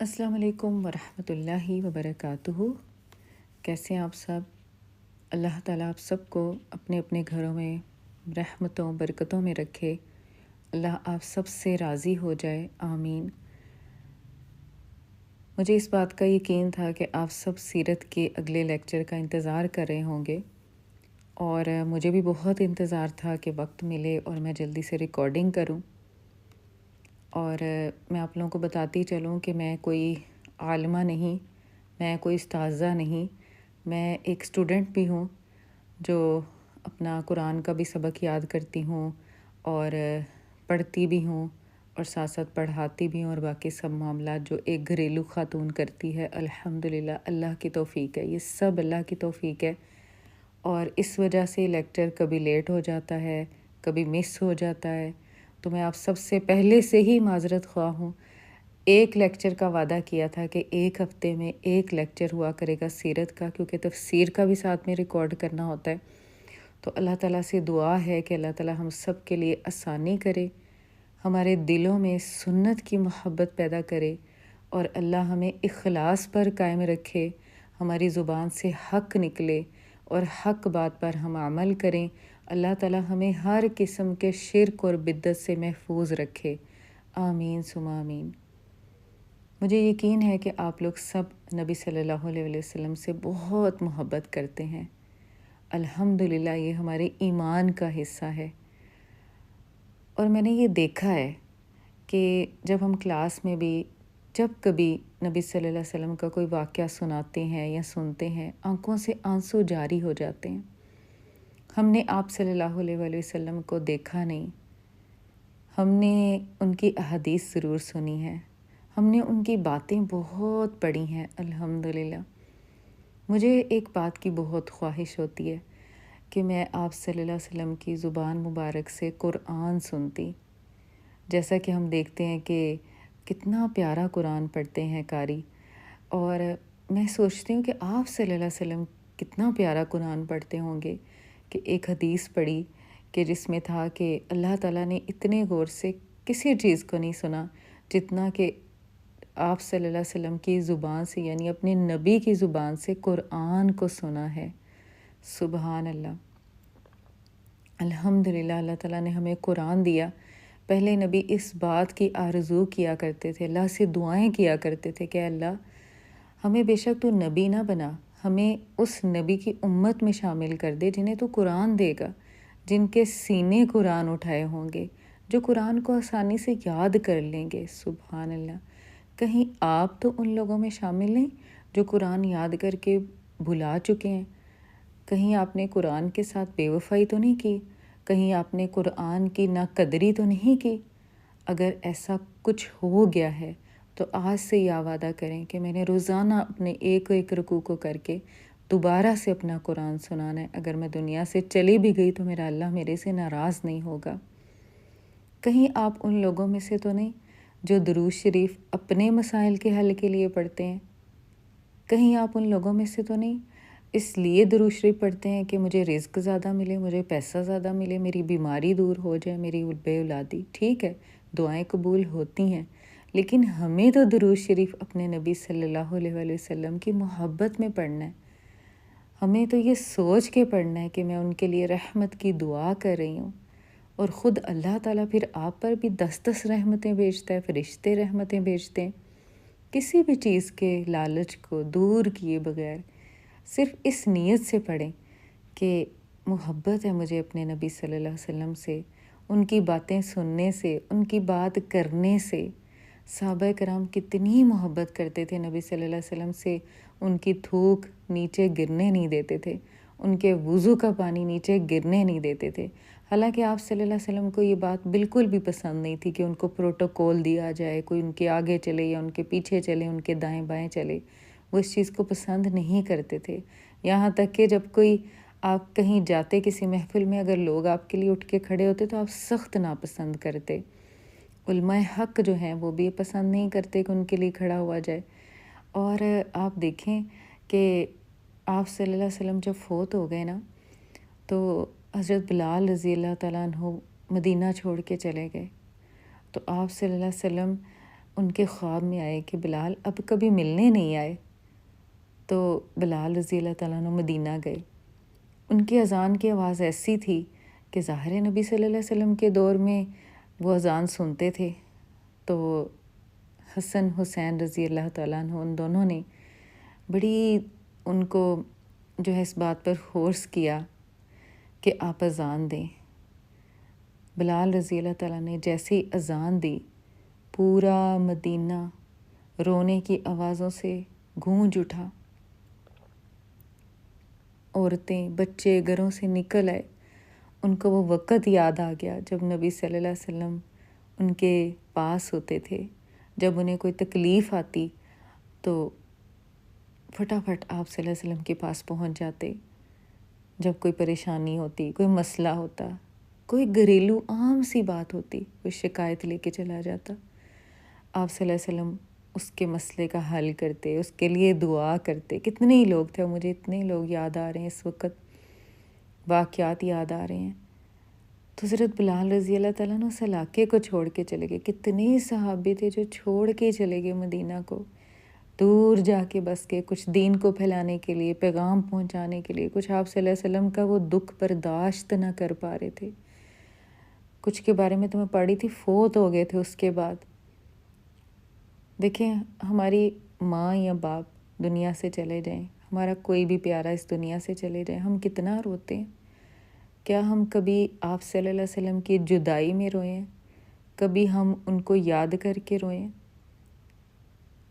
السلام علیکم ورحمۃ اللہ وبرکاتہ۔ کیسے ہیں آپ سب؟ اللہ تعالیٰ آپ سب کو اپنے اپنے گھروں میں رحمتوں برکتوں میں رکھے۔ اللہ آپ سب سے راضی ہو جائے، آمین۔ مجھے اس بات کا یقین تھا کہ آپ سب سیرت کے اگلے لیکچر کا انتظار کر رہے ہوں گے، اور مجھے بھی بہت انتظار تھا کہ وقت ملے اور میں جلدی سے ریکارڈنگ کروں۔ اور میں آپ لوگوں کو بتاتی چلوں کہ میں کوئی عالمہ نہیں، میں کوئی استاذہ نہیں، میں ایک اسٹوڈنٹ بھی ہوں جو اپنا قرآن کا بھی سبق یاد کرتی ہوں اور پڑھتی بھی ہوں اور ساتھ ساتھ پڑھاتی بھی ہوں، اور باقی سب معاملات جو ایک گھریلو خاتون کرتی ہے۔ الحمدللہ اللہ کی توفیق ہے، یہ سب اللہ کی توفیق ہے۔ اور اس وجہ سے لیکچر کبھی لیٹ ہو جاتا ہے، کبھی مس ہو جاتا ہے، تو میں آپ سب سے پہلے سے ہی معذرت خواہ ہوں۔ ایک لیکچر کا وعدہ کیا تھا کہ ایک ہفتے میں ایک لیکچر ہوا کرے گا سیرت کا، کیونکہ تفسیر کا بھی ساتھ میں ریکارڈ کرنا ہوتا ہے۔ تو اللہ تعالیٰ سے دعا ہے کہ اللہ تعالیٰ ہم سب کے لیے آسانی کرے، ہمارے دلوں میں سنت کی محبت پیدا کرے، اور اللہ ہمیں اخلاص پر قائم رکھے، ہماری زبان سے حق نکلے اور حق بات پر ہم عمل کریں۔ اللہ تعالیٰ ہمیں ہر قسم کے شرک اور بدعت سے محفوظ رکھے، آمین ثم آمین۔ مجھے یقین ہے کہ آپ لوگ سب نبی صلی اللہ علیہ وسلم سے بہت محبت کرتے ہیں۔ الحمدللہ یہ ہمارے ایمان کا حصہ ہے۔ اور میں نے یہ دیکھا ہے کہ جب ہم کلاس میں بھی جب کبھی نبی صلی اللہ علیہ وسلم کا کوئی واقعہ سناتے ہیں یا سنتے ہیں، آنکھوں سے آنسو جاری ہو جاتے ہیں۔ ہم نے آپ صلی اللہ علیہ وسلم کو دیکھا نہیں، ہم نے ان کی احادیث ضرور سنی ہے، ہم نے ان کی باتیں بہت پڑھی ہیں۔ الحمدللہ مجھے ایک بات کی بہت خواہش ہوتی ہے کہ میں آپ صلی اللہ علیہ وسلم کی زبان مبارک سے قرآن سنتی۔ جیسا کہ ہم دیکھتے ہیں کہ کتنا پیارا قرآن پڑھتے ہیں قاری، اور میں سوچتی ہوں کہ آپ صلی اللہ علیہ وسلم کتنا پیارا قرآن پڑھتے ہوں گے۔ کہ ایک حدیث پڑھی کہ جس میں تھا کہ اللہ تعالیٰ نے اتنے غور سے کسی چیز کو نہیں سنا جتنا کہ آپ صلی اللہ علیہ وسلم کی زبان سے، یعنی اپنے نبی کی زبان سے قرآن کو سنا ہے۔ سبحان اللہ، الحمدللہ اللہ تعالیٰ نے ہمیں قرآن دیا۔ پہلے نبی اس بات کی آرزو کیا کرتے تھے، اللہ سے دعائیں کیا کرتے تھے کہ اللہ ہمیں بے شک تو نبی نہ بنا، ہمیں اس نبی کی امت میں شامل کر دے جنہیں تو قرآن دے گا، جن کے سینے قرآن اٹھائے ہوں گے، جو قرآن کو آسانی سے یاد کر لیں گے۔ سبحان اللہ، کہیں آپ تو ان لوگوں میں شامل نہیں جو قرآن یاد کر کے بھلا چکے ہیں؟ کہیں آپ نے قرآن کے ساتھ بے وفائی تو نہیں کی؟ کہیں آپ نے قرآن کی ناقدری تو نہیں کی؟ اگر ایسا کچھ ہو گیا ہے تو آج سے یہ وعدہ کریں کہ میں نے روزانہ اپنے ایک ایک رکوع کو کر کے دوبارہ سے اپنا قرآن سنانا ہے۔ اگر میں دنیا سے چلی بھی گئی تو میرا اللہ میرے سے ناراض نہیں ہوگا۔ کہیں آپ ان لوگوں میں سے تو نہیں جو درود شریف اپنے مسائل کے حل کے لیے پڑھتے ہیں؟ کہیں آپ ان لوگوں میں سے تو نہیں اس لیے درود شریف پڑھتے ہیں کہ مجھے رزق زیادہ ملے، مجھے پیسہ زیادہ ملے، میری بیماری دور ہو جائے، میری بے اولادی؟ ٹھیک ہے، دعائیں قبول ہوتی ہیں، لیکن ہمیں تو درود شریف اپنے نبی صلی اللہ علیہ وسلم کی محبت میں پڑھنا ہے۔ ہمیں تو یہ سوچ کے پڑھنا ہے کہ میں ان کے لیے رحمت کی دعا کر رہی ہوں، اور خود اللہ تعالیٰ پھر آپ پر بھی 10 رحمتیں بھیجتا ہے، فرشتے رحمتیں بھیجتے ہیں۔ کسی بھی چیز کے لالچ کو دور کیے بغیر صرف اس نیت سے پڑھیں کہ محبت ہے مجھے اپنے نبی صلی اللہ علیہ وسلم سے، ان کی باتیں سننے سے، ان کی بات کرنے سے۔ صحابہ کرام کتنی محبت کرتے تھے نبی صلی اللہ علیہ وسلم سے، ان کی تھوک نیچے گرنے نہیں دیتے تھے، ان کے وضو کا پانی نیچے گرنے نہیں دیتے تھے۔ حالانکہ آپ صلی اللہ علیہ وسلم کو یہ بات بالکل بھی پسند نہیں تھی کہ ان کو پروٹوکول دیا جائے، کوئی ان کے آگے چلے یا ان کے پیچھے چلے، ان کے دائیں بائیں چلے، وہ اس چیز کو پسند نہیں کرتے تھے۔ یہاں تک کہ جب کوئی آپ کہیں جاتے کسی محفل میں، اگر لوگ آپ کے لیے اٹھ کے کھڑے ہوتے تو آپ سخت ناپسند کرتے۔ علماء حق جو ہیں وہ بھی پسند نہیں کرتے کہ ان کے لیے کھڑا ہوا جائے۔ اور آپ دیکھیں کہ آپ صلی اللہ علیہ وسلم جب فوت ہو گئے نا، تو حضرت بلال رضی اللہ تعالیٰ عنہ مدینہ چھوڑ کے چلے گئے، تو آپ صلی اللہ علیہ وسلم ان کے خواب میں آئے کہ بلال اب کبھی ملنے نہیں آئے، تو بلال رضی اللہ تعالیٰ عنہ مدینہ گئے۔ ان کی اذان کی آواز ایسی تھی کہ ظاہر نبی صلی اللہ علیہ وسلم کے دور میں وہ اذان سنتے تھے، تو حسن حسین رضی اللہ تعالیٰ عنہ ان دونوں نے بڑی ان کو جو ہے اس بات پر فورس کیا کہ آپ اذان دیں۔ بلال رضی اللہ تعالیٰ نے جیسے ہی اذان دی، پورا مدینہ رونے کی آوازوں سے گونج اٹھا۔ عورتیں بچے گھروں سے نکل آئے۔ ان کو وہ وقت یاد آ گیا جب نبی صلی اللہ علیہ وسلم ان کے پاس ہوتے تھے، جب انہیں کوئی تکلیف آتی تو فٹافٹ آپ صلی اللہ علیہ وسلم کے پاس پہنچ جاتے۔ جب کوئی پریشانی ہوتی، کوئی مسئلہ ہوتا، کوئی گھریلو عام سی بات ہوتی، کوئی شکایت لے کے چلا جاتا، آپ صلی اللہ علیہ وسلم اس کے مسئلے کا حل کرتے، اس کے لیے دعا کرتے۔ کتنے ہی لوگ تھے، مجھے اتنے لوگ یاد آ رہے ہیں اس وقت، واقعات یاد آ رہے ہیں۔ تو حضرت بلال رضی اللہ تعالیٰ عنہ اس علاقے کو چھوڑ کے چلے گئے۔ کتنے صحابی تھے جو چھوڑ کے چلے گئے مدینہ کو، دور جا کے بس کے، کچھ دین کو پھیلانے کے لیے، پیغام پہنچانے کے لیے، کچھ آپ صلی اللہ علیہ وسلم کا وہ دکھ برداشت نہ کر پا رہے تھے۔ کچھ کے بارے میں تو میں پڑھی تھی فوت ہو گئے تھے اس کے بعد۔ دیکھیں، ہماری ماں یا باپ دنیا سے چلے جائیں، ہمارا کوئی بھی پیارا اس دنیا سے چلے جائیں، ہم کتنا روتے ہیں۔ کیا ہم کبھی آپ صلی اللہ علیہ وسلم کی جدائی میں روئے ہیں؟ کبھی ہم ان کو یاد کر کے روئے ہیں؟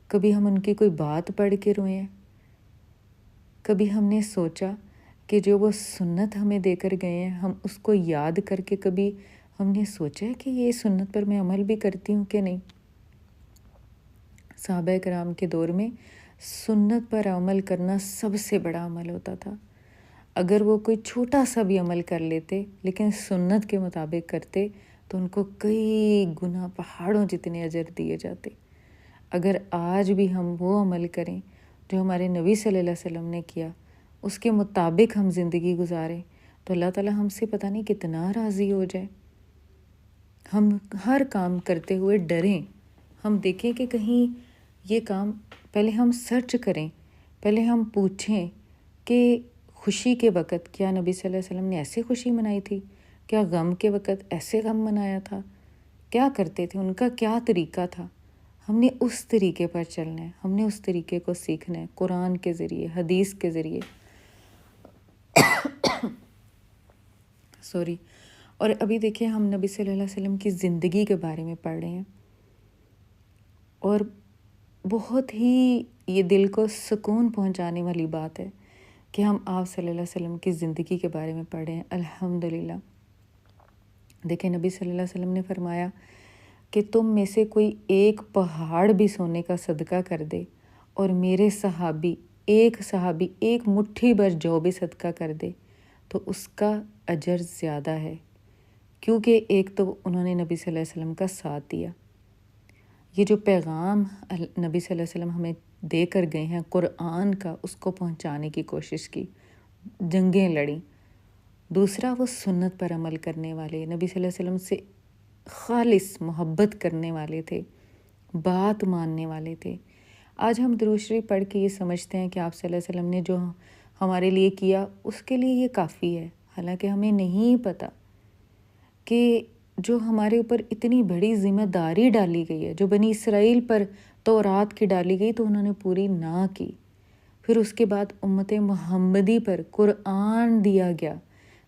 کبھی ہم ان کی کوئی بات پڑھ کے روئے ہیں؟ کبھی ہم نے سوچا کہ جو وہ سنت ہمیں دے کر گئے ہیں، ہم اس کو یاد کر کے کبھی ہم نے سوچا ہے کہ یہ سنت پر میں عمل بھی کرتی ہوں کہ نہیں؟ صحابہ کرام کے دور میں سنت پر عمل کرنا سب سے بڑا عمل ہوتا تھا۔ اگر وہ کوئی چھوٹا سا بھی عمل کر لیتے لیکن سنت کے مطابق کرتے تو ان کو کئی گنا پہاڑوں جتنے اجر دیے جاتے۔ اگر آج بھی ہم وہ عمل کریں جو ہمارے نبی صلی اللہ علیہ وسلم نے کیا، اس کے مطابق ہم زندگی گزاریں، تو اللہ تعالیٰ ہم سے پتہ نہیں کتنا راضی ہو جائے۔ ہم ہر کام کرتے ہوئے ڈریں، ہم دیکھیں کہ کہیں یہ کام، پہلے ہم سرچ کریں، پہلے ہم پوچھیں کہ خوشی کے وقت کیا نبی صلی اللہ علیہ وسلم نے ایسے خوشی منائی تھی؟ کیا غم کے وقت ایسے غم منایا تھا؟ کیا کرتے تھے؟ ان کا کیا طریقہ تھا؟ ہم نے اس طریقے پر چلنا ہے، ہم نے اس طریقے کو سیکھنا ہے، قرآن کے ذریعے، حدیث کے ذریعے۔ اور ابھی دیکھیں، ہم نبی صلی اللہ علیہ وسلم کی زندگی کے بارے میں پڑھ رہے ہیں، اور بہت ہی یہ دل کو سکون پہنچانے والی بات ہے کہ ہم آپ صلی اللہ علیہ وسلم کی زندگی کے بارے میں پڑھ رہے ہیں۔ الحمدللہ۔ دیکھیں، نبی صلی اللہ علیہ وسلم نے فرمایا کہ تم میں سے کوئی ایک پہاڑ بھی سونے کا صدقہ کر دے اور میرے صحابی ایک مٹھی بھر جو بھی صدقہ کر دے تو اس کا اجر زیادہ ہے، کیونکہ ایک تو انہوں نے نبی صلی اللہ علیہ وسلم کا ساتھ دیا۔ یہ جو پیغام نبی صلی اللہ علیہ وسلم ہمیں دے کر گئے ہیں قرآن کا، اس کو پہنچانے کی کوشش کی، جنگیں لڑیں۔ دوسرا، وہ سنت پر عمل کرنے والے، نبی صلی اللہ علیہ وسلم سے خالص محبت کرنے والے تھے، بات ماننے والے تھے۔ آج ہم درود شریف پڑھ کے یہ سمجھتے ہیں کہ آپ صلی اللہ علیہ وسلم نے جو ہمارے لیے کیا اس کے لیے یہ کافی ہے، حالانکہ ہمیں نہیں پتہ کہ جو ہمارے اوپر اتنی بڑی ذمہ داری ڈالی گئی ہے، جو بنی اسرائیل پر تورات کی ڈالی گئی تو انہوں نے پوری نہ کی، پھر اس کے بعد امت محمدی پر قرآن دیا گیا،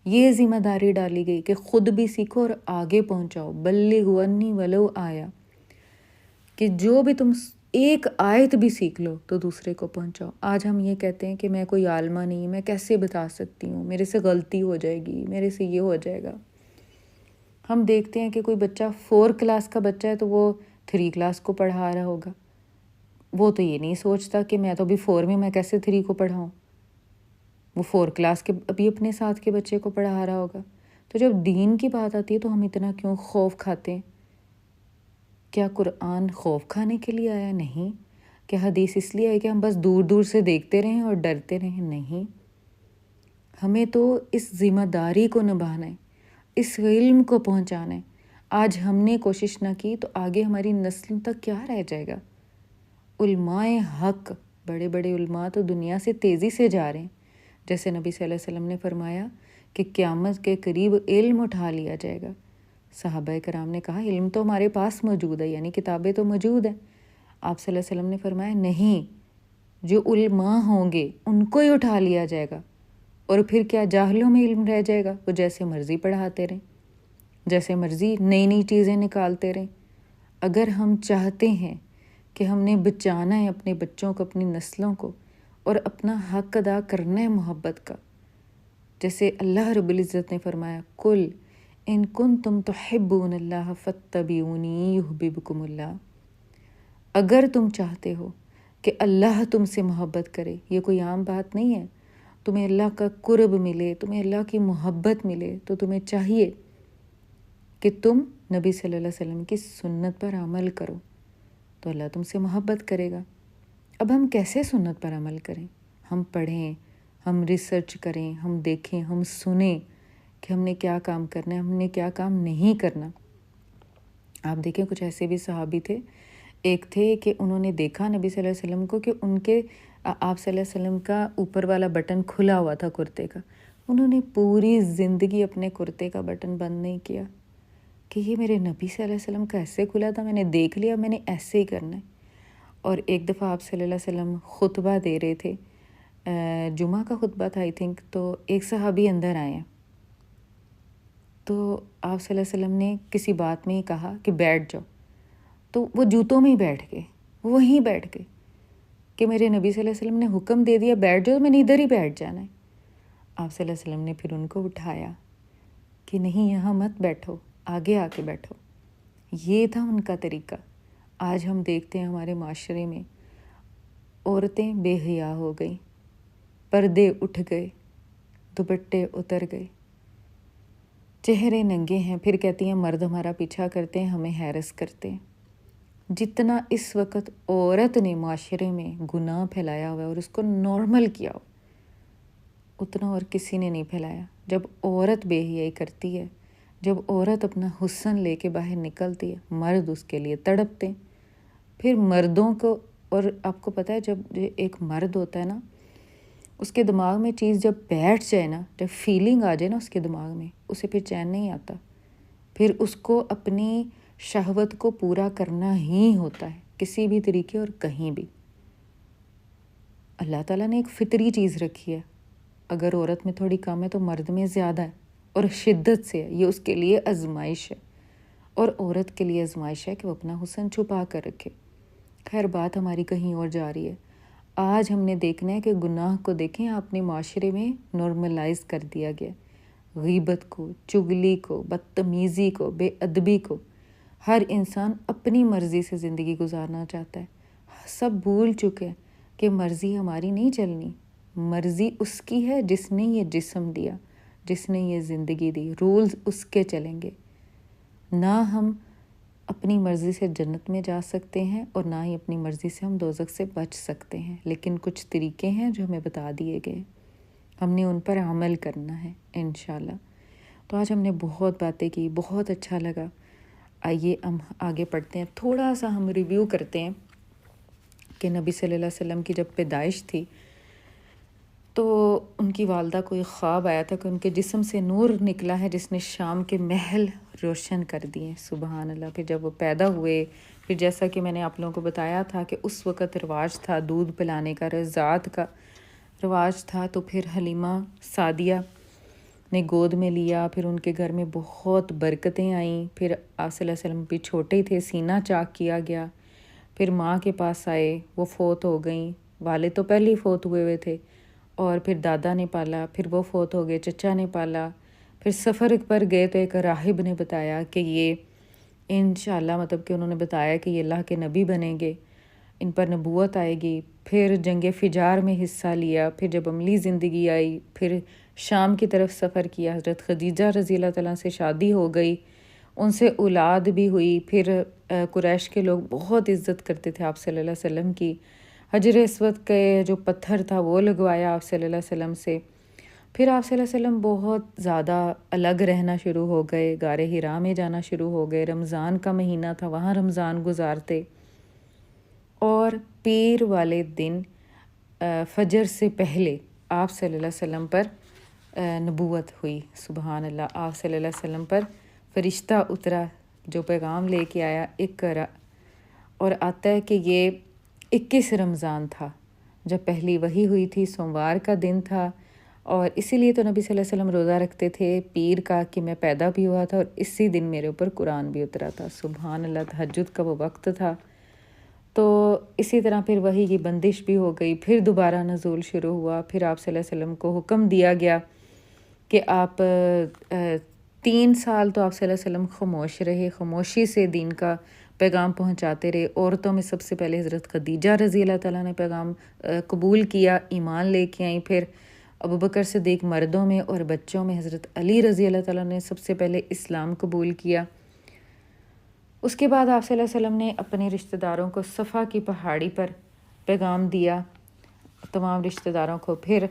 یہ ذمہ داری ڈالی گئی کہ خود بھی سیکھو اور آگے پہنچاؤ، بلغوا انی ولو آیا، کہ جو بھی تم ایک آیت بھی سیکھ لو تو دوسرے کو پہنچاؤ۔ آج ہم یہ کہتے ہیں کہ میں کوئی عالمہ نہیں، میں کیسے بتا سکتی ہوں، میرے سے غلطی ہو جائے گی، میرے سے یہ ہو جائے گا۔ ہم دیکھتے ہیں کہ کوئی بچہ 4 کلاس کا بچہ ہے تو وہ 3 کلاس کو پڑھا رہا ہوگا، وہ تو یہ نہیں سوچتا کہ میں تو ابھی 4 میں کیسے 3 کو پڑھاؤں، وہ 4 کلاس کے ابھی اپنے ساتھ کے بچے کو پڑھا رہا ہوگا۔ تو جب دین کی بات آتی ہے تو ہم اتنا کیوں خوف کھاتے ہیں؟ کیا قرآن خوف کھانے کے لیے آیا؟ نہیں۔ کیا حدیث اس لیے آئی کہ ہم بس دور دور سے دیکھتے رہیں اور ڈرتے رہیں؟ نہیں۔ ہمیں تو اس ذمہ داری کو نبھانا ہے، اس علم کو پہنچانا ہے۔ آج ہم نے کوشش نہ کی تو آگے ہماری نسل تک کیا رہ جائے گا؟ علماء حق، بڑے بڑے علماء تو دنیا سے تیزی سے جا رہے ہیں. جیسے نبی صلی اللہ علیہ وسلم نے فرمایا کہ قیامت کے قریب علم اٹھا لیا جائے گا. صحابہ کرام نے کہا علم تو ہمارے پاس موجود ہے، یعنی کتابیں تو موجود ہیں. آپ صلی اللہ علیہ وسلم نے فرمایا نہیں، جو علماء ہوں گے ان کو ہی اٹھا لیا جائے گا، اور پھر کیا جاہلوں میں علم رہ جائے گا، وہ جیسے مرضی پڑھاتے رہیں، جیسے مرضی نئی نئی چیزیں نکالتے رہیں. اگر ہم چاہتے ہیں کہ ہم نے بچانا ہے اپنے بچوں کو، اپنی نسلوں کو، اور اپنا حق ادا کرنا ہے محبت کا، جیسے اللہ رب العزت نے فرمایا کل ان کنتم تحبون اللہ فاتبعونی یحببکم اللہ. اگر تم چاہتے ہو کہ اللہ تم سے محبت کرے، یہ کوئی عام بات نہیں ہے، تمہیں اللہ کا قرب ملے، تمہیں اللہ کی محبت ملے، تو تمہیں چاہیے کہ تم نبی صلی اللہ علیہ وسلم کی سنت پر عمل کرو، تو اللہ تم سے محبت کرے گا. اب ہم کیسے سنت پر عمل کریں؟ ہم پڑھیں، ہم ریسرچ کریں، ہم دیکھیں، ہم سنیں کہ ہم نے کیا کام کرنا ہے، ہم نے کیا کام نہیں کرنا. آپ دیکھیں کچھ ایسے بھی صحابی تھے، ایک تھے کہ انہوں نے دیکھا نبی صلی اللہ علیہ وسلم کو کہ ان کے آپ صلی اللہ علیہ وسلم کا اوپر والا بٹن کھلا ہوا تھا کرتے کا. انہوں نے پوری زندگی اپنے کرتے کا بٹن بند نہیں کیا کہ یہ میرے نبی صلی اللہ علیہ وسلم کا ایسے کھلا تھا، میں نے دیکھ لیا، میں نے ایسے ہی کرنا ہے. اور ایک دفعہ آپ صلی اللہ علیہ وسلم خطبہ دے رہے تھے، جمعہ کا خطبہ تھا آئی تھنک، تو ایک صحابی اندر آئے ہیں، تو آپ صلی اللہ علیہ وسلم نے کسی بات میں ہی کہا کہ بیٹھ جاؤ، تو وہ جوتوں میں ہی بیٹھ گئے، وہیں بیٹھ گئے کہ میرے نبی صلی اللہ علیہ وسلم نے حکم دے دیا بیٹھ جاؤ، میں نے ادھر ہی بیٹھ جانا ہے. آپ صلی اللہ علیہ وسلم نے پھر ان کو اٹھایا کہ نہیں یہاں مت بیٹھو، آگے آ کے بیٹھو. یہ تھا ان کا طریقہ. آج ہم دیکھتے ہیں ہمارے معاشرے میں عورتیں بے حیا ہو گئیں، پردے اٹھ گئے، دوپٹے اتر گئے، چہرے ننگے ہیں، پھر کہتی ہیں مرد ہمارا پیچھا کرتے ہیں، ہمیں ہیرس کرتے ہیں. جتنا اس وقت عورت نے معاشرے میں گناہ پھیلایا ہوا ہے اور اس کو نارمل کیا ہو، اتنا اور کسی نے نہیں پھیلایا. جب عورت بے حیائی کرتی ہے، جب عورت اپنا حسن لے کے باہر نکلتی ہے، مرد اس کے لیے تڑپتے ہیں. پھر مردوں کو، اور آپ کو پتہ ہے جب ایک مرد ہوتا ہے نا، اس کے دماغ میں چیز جب بیٹھ جائے نا، جب فیلنگ آ جائے نا اس کے دماغ میں، اسے پھر چین نہیں آتا. پھر اس کو اپنی شہوت کو پورا کرنا ہی ہوتا ہے، کسی بھی طریقے اور کہیں بھی. اللہ تعالیٰ نے ایک فطری چیز رکھی ہے، اگر عورت میں تھوڑی کم ہے تو مرد میں زیادہ ہے، اور شدت سے ہے. یہ اس کے لیے آزمائش ہے، اور عورت کے لیے آزمائش ہے کہ وہ اپنا حسن چھپا کر رکھے. خیر بات ہماری کہیں اور جا رہی ہے. آج ہم نے دیکھنا ہے کہ گناہ کو دیکھیں اپنے معاشرے میں نارملائز کر دیا گیا. غیبت کو، چگلی کو، بدتمیزی کو، بے ادبی کو. ہر انسان اپنی مرضی سے زندگی گزارنا چاہتا ہے. سب بھول چکے ہیں کہ مرضی ہماری نہیں چلنی، مرضی اس کی ہے جس نے یہ جسم دیا، جس نے یہ زندگی دی. رولز اس کے چلیں گے. نہ ہم اپنی مرضی سے جنت میں جا سکتے ہیں اور نہ ہی اپنی مرضی سے ہم دوزخ سے بچ سکتے ہیں. لیکن کچھ طریقے ہیں جو ہمیں بتا دیے گئے، ہم نے ان پر عمل کرنا ہے انشاءاللہ. تو آج ہم نے بہت باتیں کی، بہت اچھا لگا. آئیے ہم آگے پڑھتے ہیں، تھوڑا سا ہم ریویو کرتے ہیں کہ نبی صلی اللہ علیہ وسلم کی جب پیدائش تھی تو ان کی والدہ کو ایک خواب آیا تھا کہ ان کے جسم سے نور نکلا ہے جس نے شام کے محل روشن کر دیے. سبحان اللہ. پھر جب وہ پیدا ہوئے، پھر جیسا کہ میں نے آپ لوگوں کو بتایا تھا کہ اس وقت رواج تھا دودھ پلانے کا، رضاعت کا رواج تھا، تو پھر حلیمہ سعدیہ نے گود میں لیا. پھر ان کے گھر میں بہت برکتیں آئیں. پھر آپ صلی اللہ علیہ وسلم بھی چھوٹے تھے، سینہ چاک کیا گیا. پھر ماں کے پاس آئے، وہ فوت ہو گئیں. والد تو پہلے ہی فوت ہوئے تھے، اور پھر دادا نے پالا، پھر وہ فوت ہو گئے، چچا نے پالا. پھر سفر پر گئے تو ایک راہب نے بتایا کہ یہ انشاءاللہ، مطلب کہ انہوں نے بتایا کہ یہ اللہ کے نبی بنیں گے، ان پر نبوت آئے گی. پھر جنگ فجار میں حصہ لیا. پھر جب عملی زندگی آئی، پھر شام کی طرف سفر کیا. حضرت خدیجہ رضی اللہ تعالیٰ سے شادی ہو گئی، ان سے اولاد بھی ہوئی. پھر قریش کے لوگ بہت عزت کرتے تھے آپ صلی اللہ علیہ وسلم کی. حجر اسود کے جو پتھر تھا وہ لگوایا آپ صلی اللہ علیہ وسلم سے. پھر آپ صلی اللہ علیہ وسلم بہت زیادہ الگ رہنا شروع ہو گئے، غار حرا میں جانا شروع ہو گئے، رمضان کا مہینہ تھا وہاں رمضان گزارتے، اور پیر والے دن فجر سے پہلے آپ صلی اللہ علیہ وسلم پر نبوت ہوئی۔ سبحان اللہ، آپ صلی اللہ علیہ وسلم پر فرشتہ اترا جو پیغام لے کے آیا اقرا، اور آتا ہے کہ یہ 21 رمضان تھا جب پہلی وحی ہوئی تھی، سوموار کا دن تھا، اور اسی لیے تو نبی صلی اللہ علیہ وسلم روزہ رکھتے تھے پیر کا کہ میں پیدا بھی ہوا تھا اور اسی دن میرے اوپر قرآن بھی اترا تھا۔ سبحان اللہ، تہجد کا وہ وقت تھا۔ تو اسی طرح پھر وحی کی بندش بھی ہو گئی، پھر دوبارہ نزول شروع ہوا، پھر آپ صلی اللہ علیہ وسلم کو حکم دیا گیا کہ آپ 3 سال تو آپ صلی اللہ علیہ وسلم خاموش رہے، خاموشی سے دین کا پیغام پہنچاتے رہے۔ عورتوں میں سب سے پہلے حضرت خدیجہ رضی اللہ تعالیٰ نے پیغام قبول کیا، ایمان لے کے آئیں، پھر ابوبکر صدیق، مردوں میں اور بچوں میں حضرت علی رضی اللہ تعالیٰ نے سب سے پہلے اسلام قبول کیا۔ اس کے بعد آپ صلی اللہ علیہ وسلم نے اپنے رشتہ داروں کو صفا کی پہاڑی پر پیغام دیا، تمام رشتہ داروں کو۔ پھر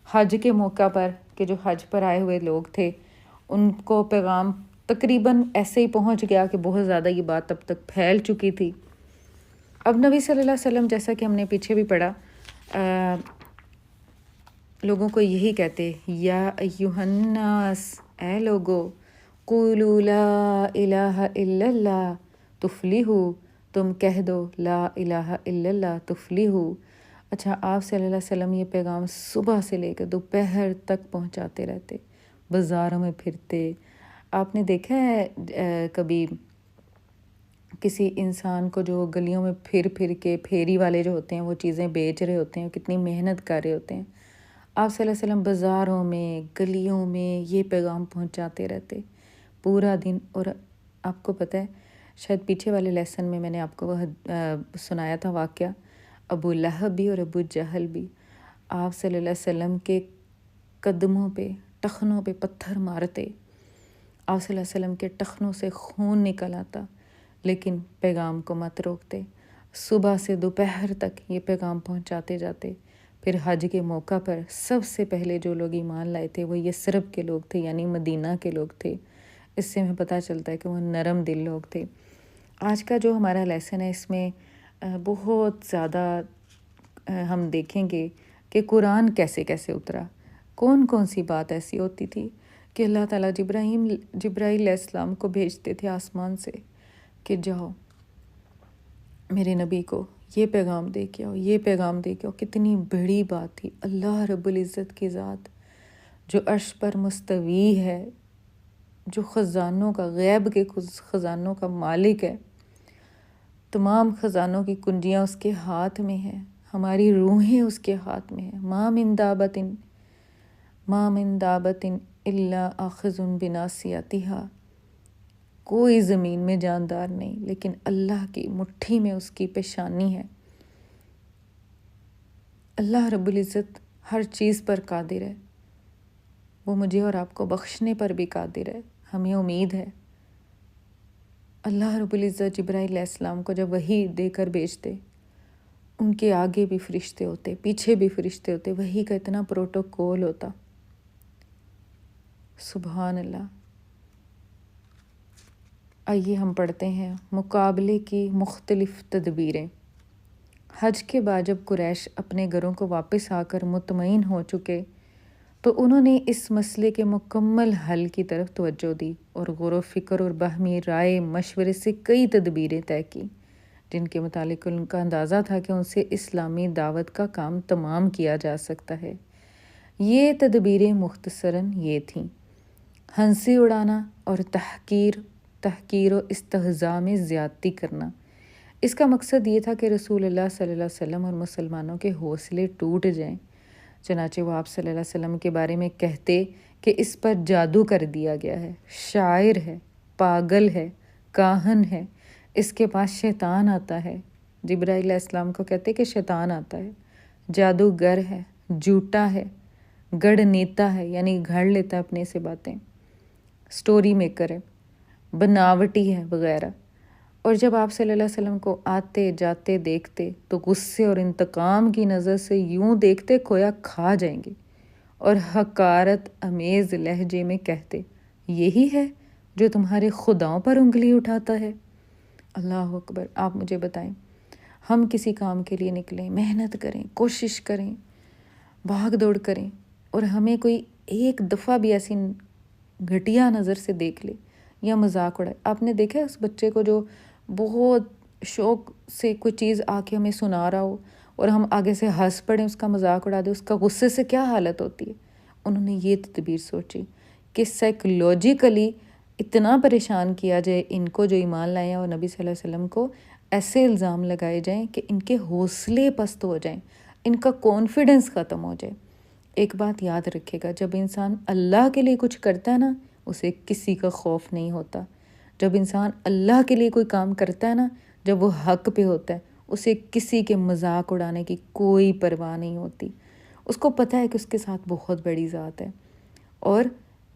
حج کے موقع پر کہ جو حج پر آئے ہوئے لوگ تھے ان کو پیغام تقریباً ایسے ہی پہنچ گیا کہ بہت زیادہ یہ بات اب تک پھیل چکی تھی۔ اب نبی صلی اللہ علیہ وسلم، جیسا کہ ہم نے پیچھے بھی پڑھا، لوگوں کو یہی کہتے، یا ایہا الناس، اے لوگو، قولوا لا الہ الا اللہ تفلحو، تم کہہ دو لا الہ الا اللہ تفلحو۔ اچھا، آپ صلی اللہ علیہ وسلم یہ پیغام صبح سے لے کر دوپہر تک پہنچاتے رہتے، بازاروں میں پھرتے۔ آپ نے دیکھا ہے کبھی کسی انسان کو جو گلیوں میں پھر کے، پھیری والے جو ہوتے ہیں وہ چیزیں بیچ رہے ہوتے ہیں، کتنی محنت کر رہے ہوتے ہیں، آپ صلی اللہ علیہ وسلم بازاروں میں، گلیوں میں یہ پیغام پہنچاتے رہتے پورا دن۔ اور آپ کو پتہ ہے، شاید پیچھے والے لیسن میں نے آپ کو سنایا تھا واقعہ، ابو لہب بھی اور ابو جہل بھی آپ صلی اللہ علیہ وسلم کے قدموں پہ، ٹخنوں پہ پتھر مارتے، آپ صلی اللہ علیہ وسلم کے ٹخنوں سے خون نکل آتا، لیکن پیغام کو مت روکتے، صبح سے دوپہر تک یہ پیغام پہنچاتے جاتے۔ پھر حج کے موقع پر سب سے پہلے جو لوگ ایمان لائے تھے وہ یثرب کے لوگ تھے، یعنی مدینہ کے لوگ تھے۔ اس سے ہمیں پتہ چلتا ہے کہ وہ نرم دل لوگ تھے۔ آج کا جو ہمارا لیسن ہے اس میں بہت زیادہ ہم دیکھیں گے کہ قرآن کیسے کیسے اترا، کون کون سی بات ایسی ہوتی تھی کہ اللہ تعالیٰ جبرائیل علیہ السلام کو بھیجتے تھے آسمان سے کہ جاؤ میرے نبی کو یہ پیغام دے کے آؤ، یہ پیغام دے کے آؤ۔ کتنی بڑی بات تھی۔ اللہ رب العزت کی ذات جو عرش پر مستوی ہے، جو خزانوں کا، غیب کے خزانوں کا مالک ہے، تمام خزانوں کی کنجیاں اس کے ہاتھ میں ہیں، ہماری روحیں اس کے ہاتھ میں ہیں۔ ما من دابت الا آخذ بناصیتها، کوئی زمین میں جاندار نہیں لیکن اللہ کی مٹھی میں اس کی پیشانی ہے۔ اللہ رب العزت ہر چیز پر قادر ہے، وہ مجھے اور آپ کو بخشنے پر بھی قادر ہے، ہمیں امید ہے۔ اللہ رب العزت جبرائیل علیہ السلام کو جب وحی دے کر بھیجتے، ان کے آگے بھی فرشتے ہوتے، پیچھے بھی فرشتے ہوتے، وحی کا اتنا پروٹوکول ہوتا۔ سبحان اللہ۔ آئیے ہم پڑھتے ہیں مقابلے کی مختلف تدبیریں۔ حج کے بعد جب قریش اپنے گھروں کو واپس آ کر مطمئن ہو چکے تو انہوں نے اس مسئلے کے مکمل حل کی طرف توجہ دی اور غور و فکر اور باہمی رائے مشورے سے کئی تدبیریں طے کی، جن کے متعلق ان کا اندازہ تھا کہ ان سے اسلامی دعوت کا کام تمام کیا جا سکتا ہے۔ یہ تدبیریں مختصراً یہ تھیں: ہنسی اڑانا اور تحقیر و استہزاء میں زیادتی کرنا۔ اس کا مقصد یہ تھا کہ رسول اللہ صلی اللہ علیہ وسلم اور مسلمانوں کے حوصلے ٹوٹ جائیں۔ چنانچہ وہ آپ صلی اللہ علیہ وسلم کے بارے میں کہتے کہ اس پر جادو کر دیا گیا ہے، شاعر ہے، پاگل ہے، کاہن ہے، اس کے پاس شیطان آتا ہے۔ جبرائیل علیہ السلام کو کہتے کہ شیطان آتا ہے، جادوگر ہے، جھوٹا ہے، گڑھ نیتا ہے، یعنی گھڑ لیتا ہے اپنے سے باتیں، سٹوری میکر ہے، بناوٹی ہے وغیرہ۔ اور جب آپ صلی اللہ علیہ وسلم کو آتے جاتے دیکھتے تو غصے اور انتقام کی نظر سے یوں دیکھتے کھویا کھا جائیں گے، اور حقارت امیز لہجے میں کہتے، یہی ہے جو تمہارے خداؤں پر انگلی اٹھاتا ہے۔ اللہ اکبر! آپ مجھے بتائیں، ہم کسی کام کے لیے نکلیں، محنت کریں، کوشش کریں، بھاگ دوڑ کریں، اور ہمیں کوئی ایک دفعہ بھی ایسی گھٹیا نظر سے دیکھ لے یا مذاق اڑائے۔ آپ نے دیکھا ہے اس بچے کو جو بہت شوق سے کوئی چیز آ کے ہمیں سنا رہا ہو اور ہم آگے سے ہنس پڑیں، اس کا مذاق اڑا دیں، اس کا غصے سے کیا حالت ہوتی ہے؟ انہوں نے یہ تدبیر سوچی کہ سائیکولوجیکلی اتنا پریشان کیا جائے ان کو جو ایمان لائے ہیں، اور نبی صلی اللہ علیہ وسلم کو ایسے الزام لگائے جائیں کہ ان کے حوصلے پست ہو جائیں، ان کا کانفیڈنس ختم ہو جائے۔ ایک بات یاد رکھے گا، جب انسان اللہ کے لیے کچھ کرتا ہے نا، اسے کسی کا خوف نہیں ہوتا۔ جب انسان اللہ کے لیے کوئی کام کرتا ہے نا، جب وہ حق پہ ہوتا ہے، اسے کسی کے مذاق اڑانے کی کوئی پرواہ نہیں ہوتی۔ اس کو پتہ ہے کہ اس کے ساتھ بہت بڑی ذات ہے، اور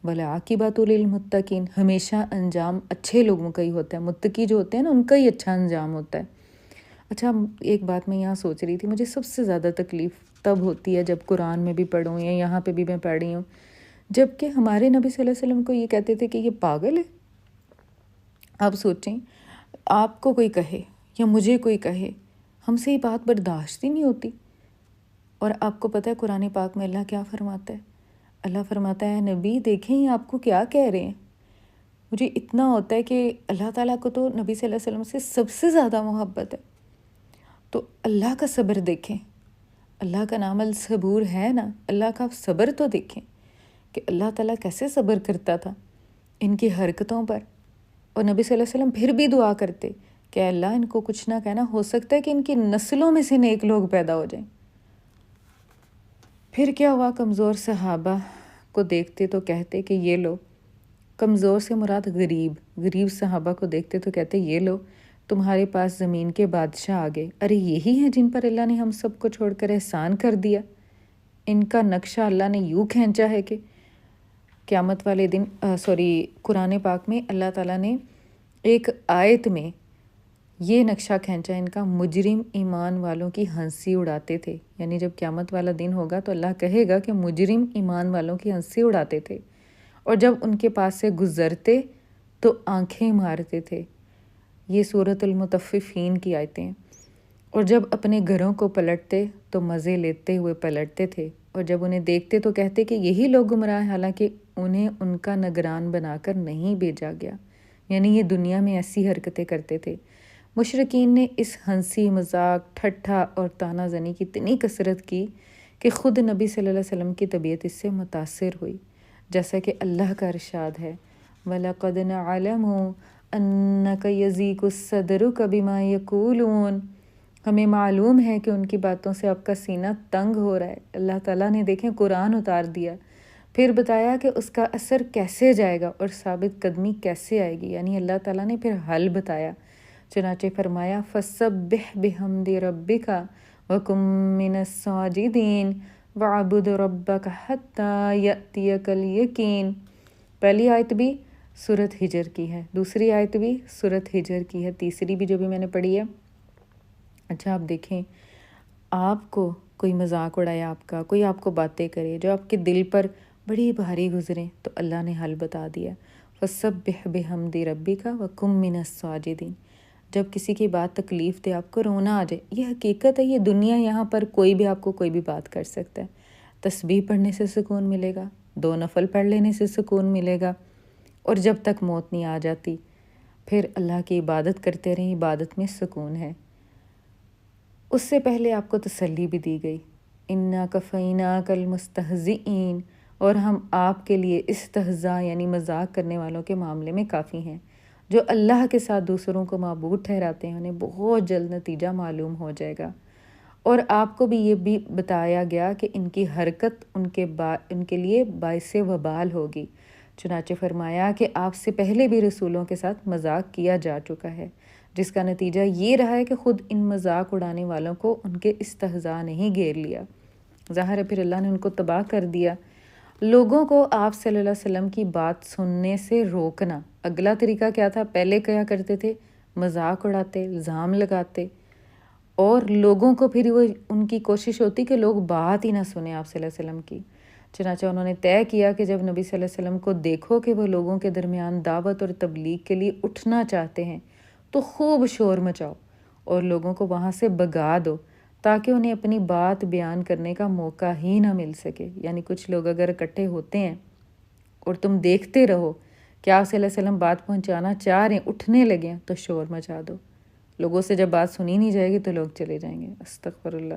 وَالْعَاقِبَةُ لِلْمُتَّقِينَ، ہمیشہ انجام اچھے لوگوں کا ہی ہوتا ہے، متقی جو ہوتے ہیں نا ان کا ہی اچھا انجام ہوتا ہے۔ اچھا، ایک بات میں یہاں سوچ رہی تھی، مجھے سب سے زیادہ تکلیف تب ہوتی ہے جب قرآن میں بھی پڑھوں یا یہاں پہ بھی میں پڑھ رہی ہوں، جب کہ ہمارے نبی صلی اللہ علیہ وسلم کو یہ کہتے تھے کہ یہ پاگل ہے۔ آپ سوچیں، آپ کو کوئی کہے یا مجھے کوئی کہے، ہم سے یہ بات برداشت ہی نہیں ہوتی۔ اور آپ کو پتہ ہے قرآن پاک میں اللہ کیا فرماتا ہے؟ اللہ فرماتا ہے، نبی دیکھیں یہ آپ کو کیا کہہ رہے ہیں۔ مجھے اتنا ہوتا ہے کہ اللہ تعالیٰ کو تو نبی صلی اللہ علیہ وسلم سے سب سے زیادہ محبت ہے، تو اللہ کا صبر دیکھیں۔ اللہ کا نام الصبور ہے نا، اللہ کا صبر تو دیکھیں کہ اللہ تعالیٰ کیسے صبر کرتا تھا ان کی حرکتوں پر۔ اور نبی صلی اللہ علیہ وسلم پھر بھی دعا کرتے کہ اللہ ان کو کچھ نہ کہنا، ہو سکتا ہے کہ ان کی نسلوں میں سے نیک لوگ پیدا ہو جائیں۔ پھر کیا ہوا؟ کمزور صحابہ کو دیکھتے تو کہتے کہ یہ لو، کمزور سے مراد غریب صحابہ کو دیکھتے تو کہتے یہ لو تمہارے پاس زمین کے بادشاہ آ گئے، ارے یہی ہیں جن پر اللہ نے ہم سب کو چھوڑ کر احسان کر دیا۔ ان کا نقشہ اللہ نے یوں کھینچا ہے کہ قیامت والے دن قرآن پاک میں اللہ تعالیٰ نے ایک آیت میں یہ نقشہ کھینچا ان کا، مجرم ایمان والوں کی ہنسی اڑاتے تھے۔ یعنی جب قیامت والا دن ہوگا تو اللہ کہے گا کہ مجرم ایمان والوں کی ہنسی اڑاتے تھے، اور جب ان کے پاس سے گزرتے تو آنکھیں مارتے تھے۔ یہ سورۃ المطففین کی آیتیں ہیں۔ اور جب اپنے گھروں کو پلٹتے تو مزے لیتے ہوئے پلٹتے تھے، اور جب انہیں دیکھتے تو کہتے کہ یہی لوگ گمراہ ہیں، حالانکہ انہیں ان کا نگران بنا کر نہیں بھیجا گیا۔ یعنی یہ دنیا میں ایسی حرکتیں کرتے تھے۔ مشرکین نے اس ہنسی مذاق ٹھٹھا اور تانا زنی کی اتنی کثرت کی کہ خود نبی صلی اللہ علیہ وسلم کی طبیعت اس سے متاثر ہوئی، جیسا کہ اللہ کا ارشاد ہے، وَلَقَدْ نَعْلَمُ أَنَّكَ يَضِيقُ صَدْرُكَ بِمَا يَقُولُونَ، ہمیں معلوم ہے کہ ان کی باتوں سے آپ کا سینہ تنگ ہو رہا ہے۔ اللہ تعالیٰ نے دیکھیں قرآن اتار دیا، پھر بتایا کہ اس کا اثر کیسے جائے گا اور ثابت قدمی کیسے آئے گی، یعنی اللہ تعالیٰ نے پھر حل بتایا۔ چنانچہ فرمایا، فَسَبِّحْ بِحَمْدِ رَبِّكَ وَكُن مِّنَ السَّاجِدِينَ وَاعْبُدْ رَبَّكَ حَتَّىٰ يَأْتِيَكَ الْيَقِينُ۔ پہلی آیت بھی سورۃ ہجر کی ہے، دوسری آیت بھی سورۃ ہجر کی ہے، تیسری بھی جو بھی میں نے پڑھی ہے۔ اچھا، آپ دیکھیں، آپ کو کوئی مذاق اڑائے، آپ کا کوئی آپ کو باتیں کرے جو آپ کے دل پر بڑی بھاری گزریں، تو اللہ نے حل بتا دیا، فَسَبِّحْ بِحَمْدِ رَبِّكَ وَكُن مِّنَ السَّاجِدِينَ۔ جب کسی کی بات تکلیف دے، آپ کو رونا آ جائے، یہ حقیقت ہے، یہ دنیا یہاں پر کوئی بھی آپ کو کوئی بھی بات کر سکتا ہے۔ تسبیح پڑھنے سے سکون ملے گا، 2 نفل پڑھ لینے سے سکون ملے گا، اور جب تک موت نہیں آ جاتی پھر اللہ کی عبادت کرتے رہیں، عبادت میں سکون ہے۔ اس سے پہلے آپ کو تسلی بھی دی گئی، اِنَّا كَفَيْنَاكَ الْمُسْتَهْزِئِينَ، اور ہم آپ کے لیے استہزاء یعنی مذاق کرنے والوں کے معاملے میں کافی ہیں۔ جو اللہ کے ساتھ دوسروں کو معبود ٹھہراتے ہیں انہیں بہت جلد نتیجہ معلوم ہو جائے گا۔ اور آپ کو بھی یہ بھی بتایا گیا کہ ان کی حرکت ان کے لیے باعث وبال ہوگی۔ چنانچہ فرمایا کہ آپ سے پہلے بھی رسولوں کے ساتھ مذاق کیا جا چکا ہے، جس کا نتیجہ یہ رہا ہے کہ خود ان مذاق اڑانے والوں کو ان کے استہزاء نے ہی گھیر لیا۔ ظاہر ہے پھر اللہ نے ان کو تباہ کر دیا۔ لوگوں کو آپ صلی اللہ علیہ وسلم کی بات سننے سے روکنا، اگلا طریقہ کیا تھا؟ پہلے کیا کرتے تھے؟ مذاق اڑاتے، الزام لگاتے، اور لوگوں کو پھر وہ ان کی کوشش ہوتی کہ لوگ بات ہی نہ سنیں آپ صلی اللہ علیہ وسلم کی۔ چنانچہ انہوں نے طے کیا کہ جب نبی صلی اللہ علیہ وسلم کو دیکھو کہ وہ لوگوں کے درمیان دعوت اور تبلیغ کے لیے اٹھنا چاہتے ہیں تو خوب شور مچاؤ اور لوگوں کو وہاں سے بھگا دو تاکہ انہیں اپنی بات بیان کرنے کا موقع ہی نہ مل سکے۔ یعنی کچھ لوگ اگر اکٹھے ہوتے ہیں اور تم دیکھتے رہو کہ آپ صلی اللہ علیہ وسلم بات پہنچانا چاہ رہے ہیں، اٹھنے لگے ہیں، تو شور مچا دو۔ لوگوں سے جب بات سنی نہیں جائے گی تو لوگ چلے جائیں گے۔ استغفر اللہ۔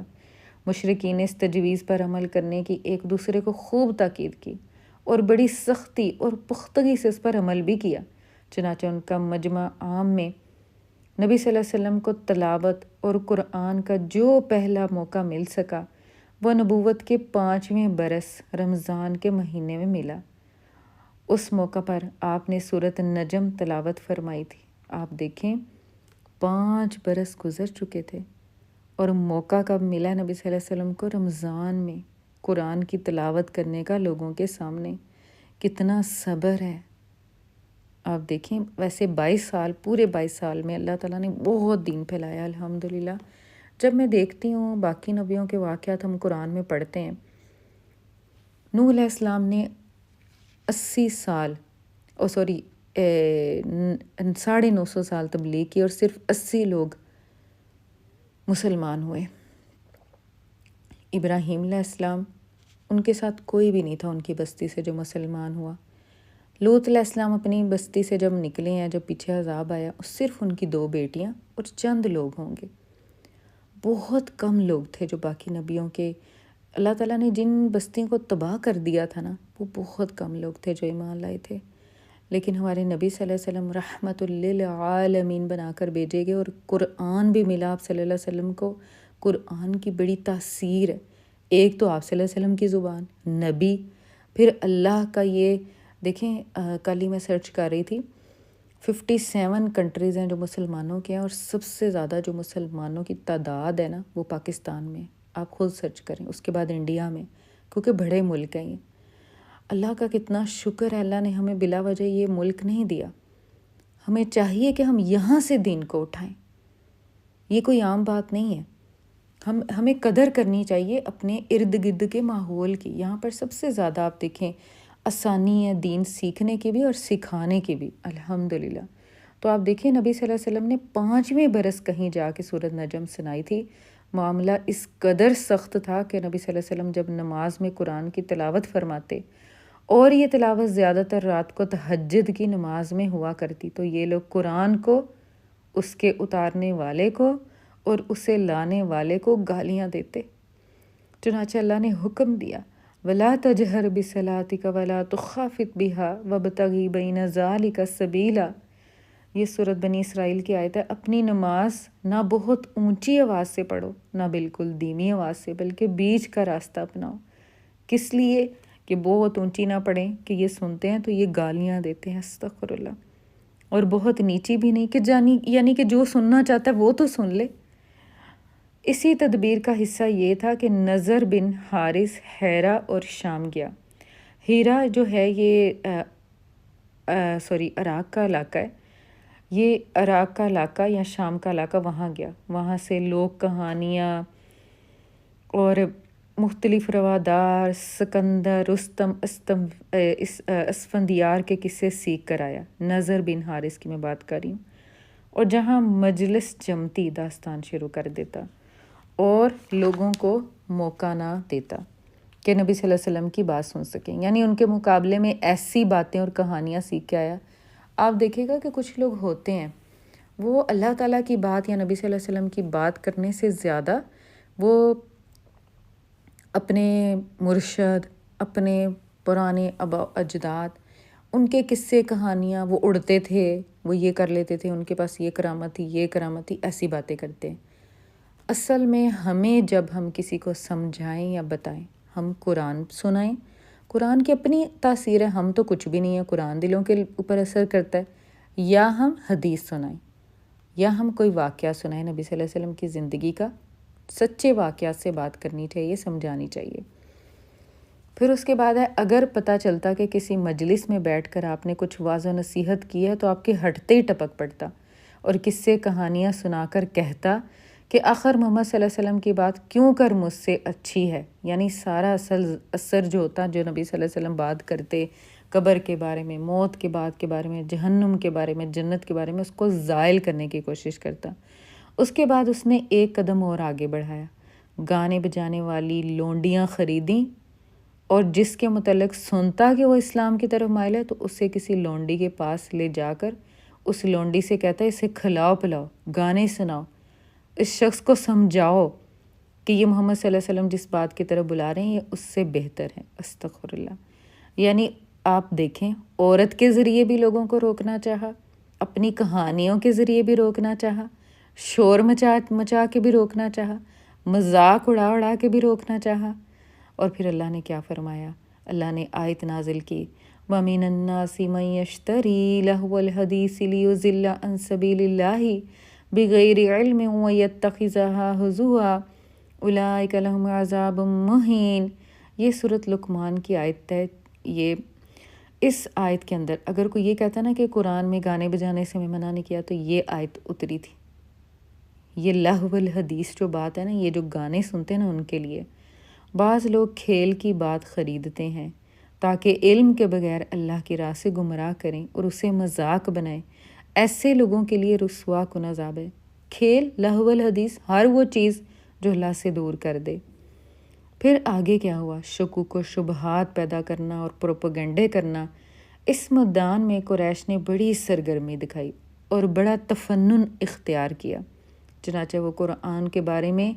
مشرکین نے اس تجویز پر عمل کرنے کی ایک دوسرے کو خوب تاکید کی اور بڑی سختی اور پختگی سے اس پر عمل بھی کیا۔ چنانچہ ان کا مجمع عام میں نبی صلی اللہ علیہ وسلم کو تلاوت اور قرآن کا جو پہلا موقع مل سکا وہ نبوت کے 5ویں برس رمضان کے مہینے میں ملا۔ اس موقع پر آپ نے سورۃ النجم تلاوت فرمائی تھی۔ آپ دیکھیں 5 برس گزر چکے تھے اور موقع کب ملا نبی صلی اللہ علیہ وسلم کو؟ رمضان میں قرآن کی تلاوت کرنے کا لوگوں کے سامنے۔ کتنا صبر ہے آپ دیکھیں۔ ویسے 22 سال، پورے 22 سال میں اللہ تعالیٰ نے بہت دین پھیلایا الحمدللہ۔ جب میں دیکھتی ہوں باقی نبیوں کے واقعات ہم قرآن میں پڑھتے ہیں، نوح علیہ السلام نے 80 سال 950 سال تبلیغ کی اور صرف 80 لوگ مسلمان ہوئے۔ ابراہیم علیہ السلام، ان کے ساتھ کوئی بھی نہیں تھا ان کی بستی سے جو مسلمان ہوا۔ لوط علیہ السلام اپنی بستی سے جب نکلے ہیں، جب پیچھے عذاب آیا، صرف ان کی 2 بیٹیاں اور چند لوگ ہوں گے۔ بہت کم لوگ تھے جو باقی نبیوں کے، اللہ تعالیٰ نے جن بستیوں کو تباہ کر دیا تھا نا، وہ بہت کم لوگ تھے جو ایمان لائے تھے۔ لیکن ہمارے نبی صلی اللہ علیہ وسلم رحمت للعالمین بنا کر بھیجے گئے اور قرآن بھی ملا آپ صلی اللہ علیہ وسلم کو۔ قرآن کی بڑی تاثیر ہے۔ ایک تو آپ صلی اللہ علیہ وسلم کی زبان، نبی، پھر اللہ کا یہ دیکھیں، کل ہی میں سرچ کر رہی تھی، 57 کنٹریز ہیں جو مسلمانوں کے ہیں، اور سب سے زیادہ جو مسلمانوں کی تعداد ہے نا وہ پاکستان میں۔ آپ خود سرچ کریں، اس کے بعد انڈیا میں، کیونکہ بڑے ملک ہیں یہ۔ اللہ کا کتنا شکر ہے، اللہ نے ہمیں بلا وجہ یہ ملک نہیں دیا۔ ہمیں چاہیے کہ ہم یہاں سے دین کو اٹھائیں، یہ کوئی عام بات نہیں ہے۔ ہمیں قدر کرنی چاہیے اپنے ارد گرد کے ماحول کی۔ یہاں پر سب سے زیادہ آپ دیکھیں آسانی ہے دین سیکھنے کی بھی اور سکھانے کی بھی الحمدللہ۔ تو آپ دیکھیں نبی صلی اللہ علیہ وسلم نے 5ویں برس کہیں جا کے سورۃ نجم سنائی تھی۔ معاملہ اس قدر سخت تھا کہ نبی صلی اللہ علیہ وسلم جب نماز میں قرآن کی تلاوت فرماتے، اور یہ تلاوت زیادہ تر رات کو تہجد کی نماز میں ہوا کرتی، تو یہ لوگ قرآن کو، اس کے اتارنے والے کو اور اسے لانے والے کو گالیاں دیتے۔ چنانچہ اللہ نے حکم دیا، وَلَا تَجْهَرْ بِصَلَاتِكَ وَلَا تُخَافِتْ بِهَا وَابْتَغِ بَيْنَ ذَلِكَ سَبِيلًا۔ یہ سورۃ بنی اسرائیل کی آیت ہے۔ اپنی نماز نہ بہت اونچی آواز سے پڑھو، نہ بالکل دھیمی آواز سے، بلکہ بیچ کا راستہ اپناؤ۔ کس لیے؟ کہ بہت اونچی نہ پڑھیں کہ یہ سنتے ہیں تو یہ گالیاں دیتے ہیں، استغفر اللہ، اور بہت نیچی بھی نہیں کہ یعنی کہ جو سننا چاہتا ہے وہ تو سن لے۔ اسی تدبیر کا حصہ یہ تھا کہ نضر بن حارث ہیرا اور شام گیا۔ ہیرا جو ہے یہ عراق کا علاقہ ہے، یہ عراق کا علاقہ یا شام کا علاقہ، وہاں گیا۔ وہاں سے لوگ کہانیاں اور مختلف روادار، سکندر، رستم، اسفندیار کے قصے سیکھ کر آیا۔ نضر بن حارث کی میں بات کر رہی ہوں۔ اور جہاں مجلس جمتی داستان شروع کر دیتا اور لوگوں کو موقع نہ دیتا کہ نبی صلی اللہ علیہ وسلم کی بات سن سکیں، یعنی ان کے مقابلے میں ایسی باتیں اور کہانیاں سیکھ کے آیا۔ آپ دیکھیں گا کہ کچھ لوگ ہوتے ہیں وہ اللہ تعالیٰ کی بات یا نبی صلی اللہ علیہ وسلم کی بات کرنے سے زیادہ وہ اپنے مرشد، اپنے پرانے آباء اجداد، ان کے قصے کہانیاں، وہ اڑتے تھے، وہ یہ کر لیتے تھے، ان کے پاس یہ کرامت تھی، یہ کرامت تھی، ایسی باتیں کرتے ہیں۔ اصل میں ہمیں جب ہم کسی کو سمجھائیں یا بتائیں، ہم قرآن سنائیں۔ قرآن کی اپنی تاثیر ہے، ہم تو کچھ بھی نہیں ہے، قرآن دلوں کے اوپر اثر کرتا ہے، یا ہم حدیث سنائیں یا ہم کوئی واقعہ سنائیں نبی صلی اللہ علیہ وسلم کی زندگی کا۔ سچے واقعات سے بات کرنی چاہیے، سمجھانی چاہیے۔ پھر اس کے بعد ہے، اگر پتہ چلتا کہ کسی مجلس میں بیٹھ کر آپ نے کچھ واعظ و نصیحت کی ہے تو آپ کے ہٹتے ہی ٹپک پڑتا اور قصے کہانیاں سنا کر کہتا کہ آخر محمد صلی اللہ علیہ وسلم کی بات کیوں کر مجھ سے اچھی ہے، یعنی سارا اثر جو ہوتا جو نبی صلی اللہ علیہ وسلم بات کرتے قبر کے بارے میں، موت کے بعد کے بارے میں، جہنم کے بارے میں، جنت کے بارے میں، اس کو زائل کرنے کی کوشش کرتا۔ اس کے بعد اس نے ایک قدم اور آگے بڑھایا، گانے بجانے والی لونڈیاں خریدیں، اور جس کے متعلق سنتا کہ وہ اسلام کی طرف مائل ہے تو اسے کسی لونڈی کے پاس لے جا کر اس لونڈی سے کہتا ہے اسے کھلاؤ پلاؤ، گانے سناؤ، اس شخص کو سمجھاؤ کہ یہ محمد صلی اللہ علیہ وسلم جس بات کی طرف بلا رہے ہیں یہ اس سے بہتر ہے۔ استغفر اللہ۔ یعنی آپ دیکھیں، عورت کے ذریعے بھی لوگوں کو روکنا چاہا، اپنی کہانیوں کے ذریعے بھی روکنا چاہا، شور مچا کے بھی روکنا چاہا، مذاق اڑا کے بھی روکنا چاہا، اور پھر اللہ نے کیا فرمایا؟ اللہ نے آیت نازل کی، وَمِنَ النَّاسِ مَن يَشْتَرِي لَهْوَ الْحَدِيثِ لِيُضِلَّ عَن سَبِيلِ اللَّهِ بِغَيْرِ عِلْمٍ وَيَتَّخِذَهَا هُزُوًا أُولَٰئِكَ لَهُمْ عَذَابٌ مُّهِینٌ۔ یہ سورۃ لقمان کی آیت ہے۔ اس آیت کے اندر اگر کوئی یہ کہتا نا کہ قرآن میں گانے بجانے سے میں منع نہیں کیا، تو یہ آیت اتری تھی۔ یہ لہو الحدیث جو بات ہے نا، یہ جو گانے سنتے ہیں نا ان کے لیے، بعض لوگ کھیل کی بات خریدتے ہیں تاکہ علم کے بغیر اللہ کی راہ سے گمراہ کریں اور اسے مذاق بنائیں۔ ایسے لوگوں کے لیے رسوا کن عذاب ہے۔ کھیل، لہو الحدیث، ہر وہ چیز جو اللہ سے دور کر دے۔ پھر آگے کیا ہوا؟ شکوک و شبہات پیدا کرنا اور پروپیگنڈے کرنا۔ اس میدان میں قریش نے بڑی سرگرمی دکھائی اور بڑا تفنن اختیار کیا۔ چنانچہ وہ قرآن کے بارے میں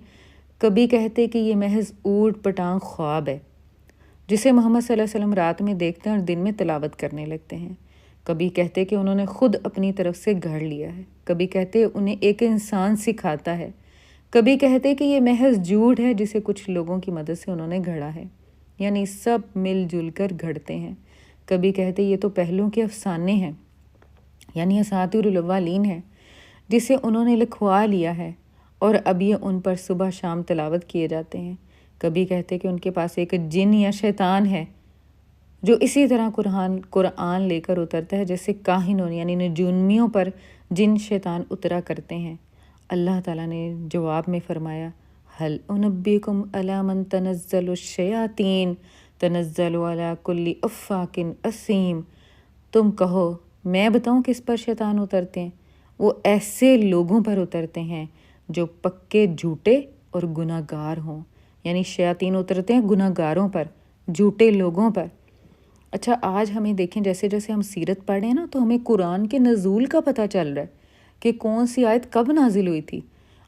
کبھی کہتے کہ یہ محض اوٹ پٹانگ خواب ہے جسے محمد صلی اللہ علیہ وسلم رات میں دیکھتے ہیں اور دن میں تلاوت کرنے لگتے ہیں۔ کبھی کہتے کہ انہوں نے خود اپنی طرف سے گھڑ لیا ہے، کبھی کہتے انہیں ایک انسان سکھاتا ہے، کبھی کہتے کہ یہ محض جھوٹ ہے جسے کچھ لوگوں کی مدد سے انہوں نے گھڑا ہے، یعنی سب مل جل کر گھڑتے ہیں۔ کبھی کہتے یہ تو پہلوں کے افسانے ہیں، یعنی اساطیر الاولین ہیں جسے انہوں نے لکھوا لیا ہے اور اب یہ ان پر صبح شام تلاوت کیے جاتے ہیں۔ کبھی کہتے کہ ان کے پاس ایک جن یا شیطان ہے جو اسی طرح قرآن لے کر اترتا ہے جیسے کاہنوں یعنی نجومیوں پر جن شیطان اترا کرتے ہیں۔ اللہ تعالیٰ نے جواب میں فرمایا، هل انبئکم علی من تنزل الشیاطین تنزل علی کل افاک اثیم۔ تم کہو میں بتاؤں کس پر شیطان اترتے ہیں؟ وہ ایسے لوگوں پر اترتے ہیں جو پکے جھوٹے اور گناہ گار ہوں، یعنی شیاطین اترتے ہیں گناہ گاروں پر، جھوٹے لوگوں پر۔ اچھا، آج ہمیں دیکھیں جیسے جیسے ہم سیرت پڑھ رہے ہیں نا تو ہمیں قرآن کے نزول کا پتہ چل رہا ہے کہ کون سی آیت کب نازل ہوئی تھی۔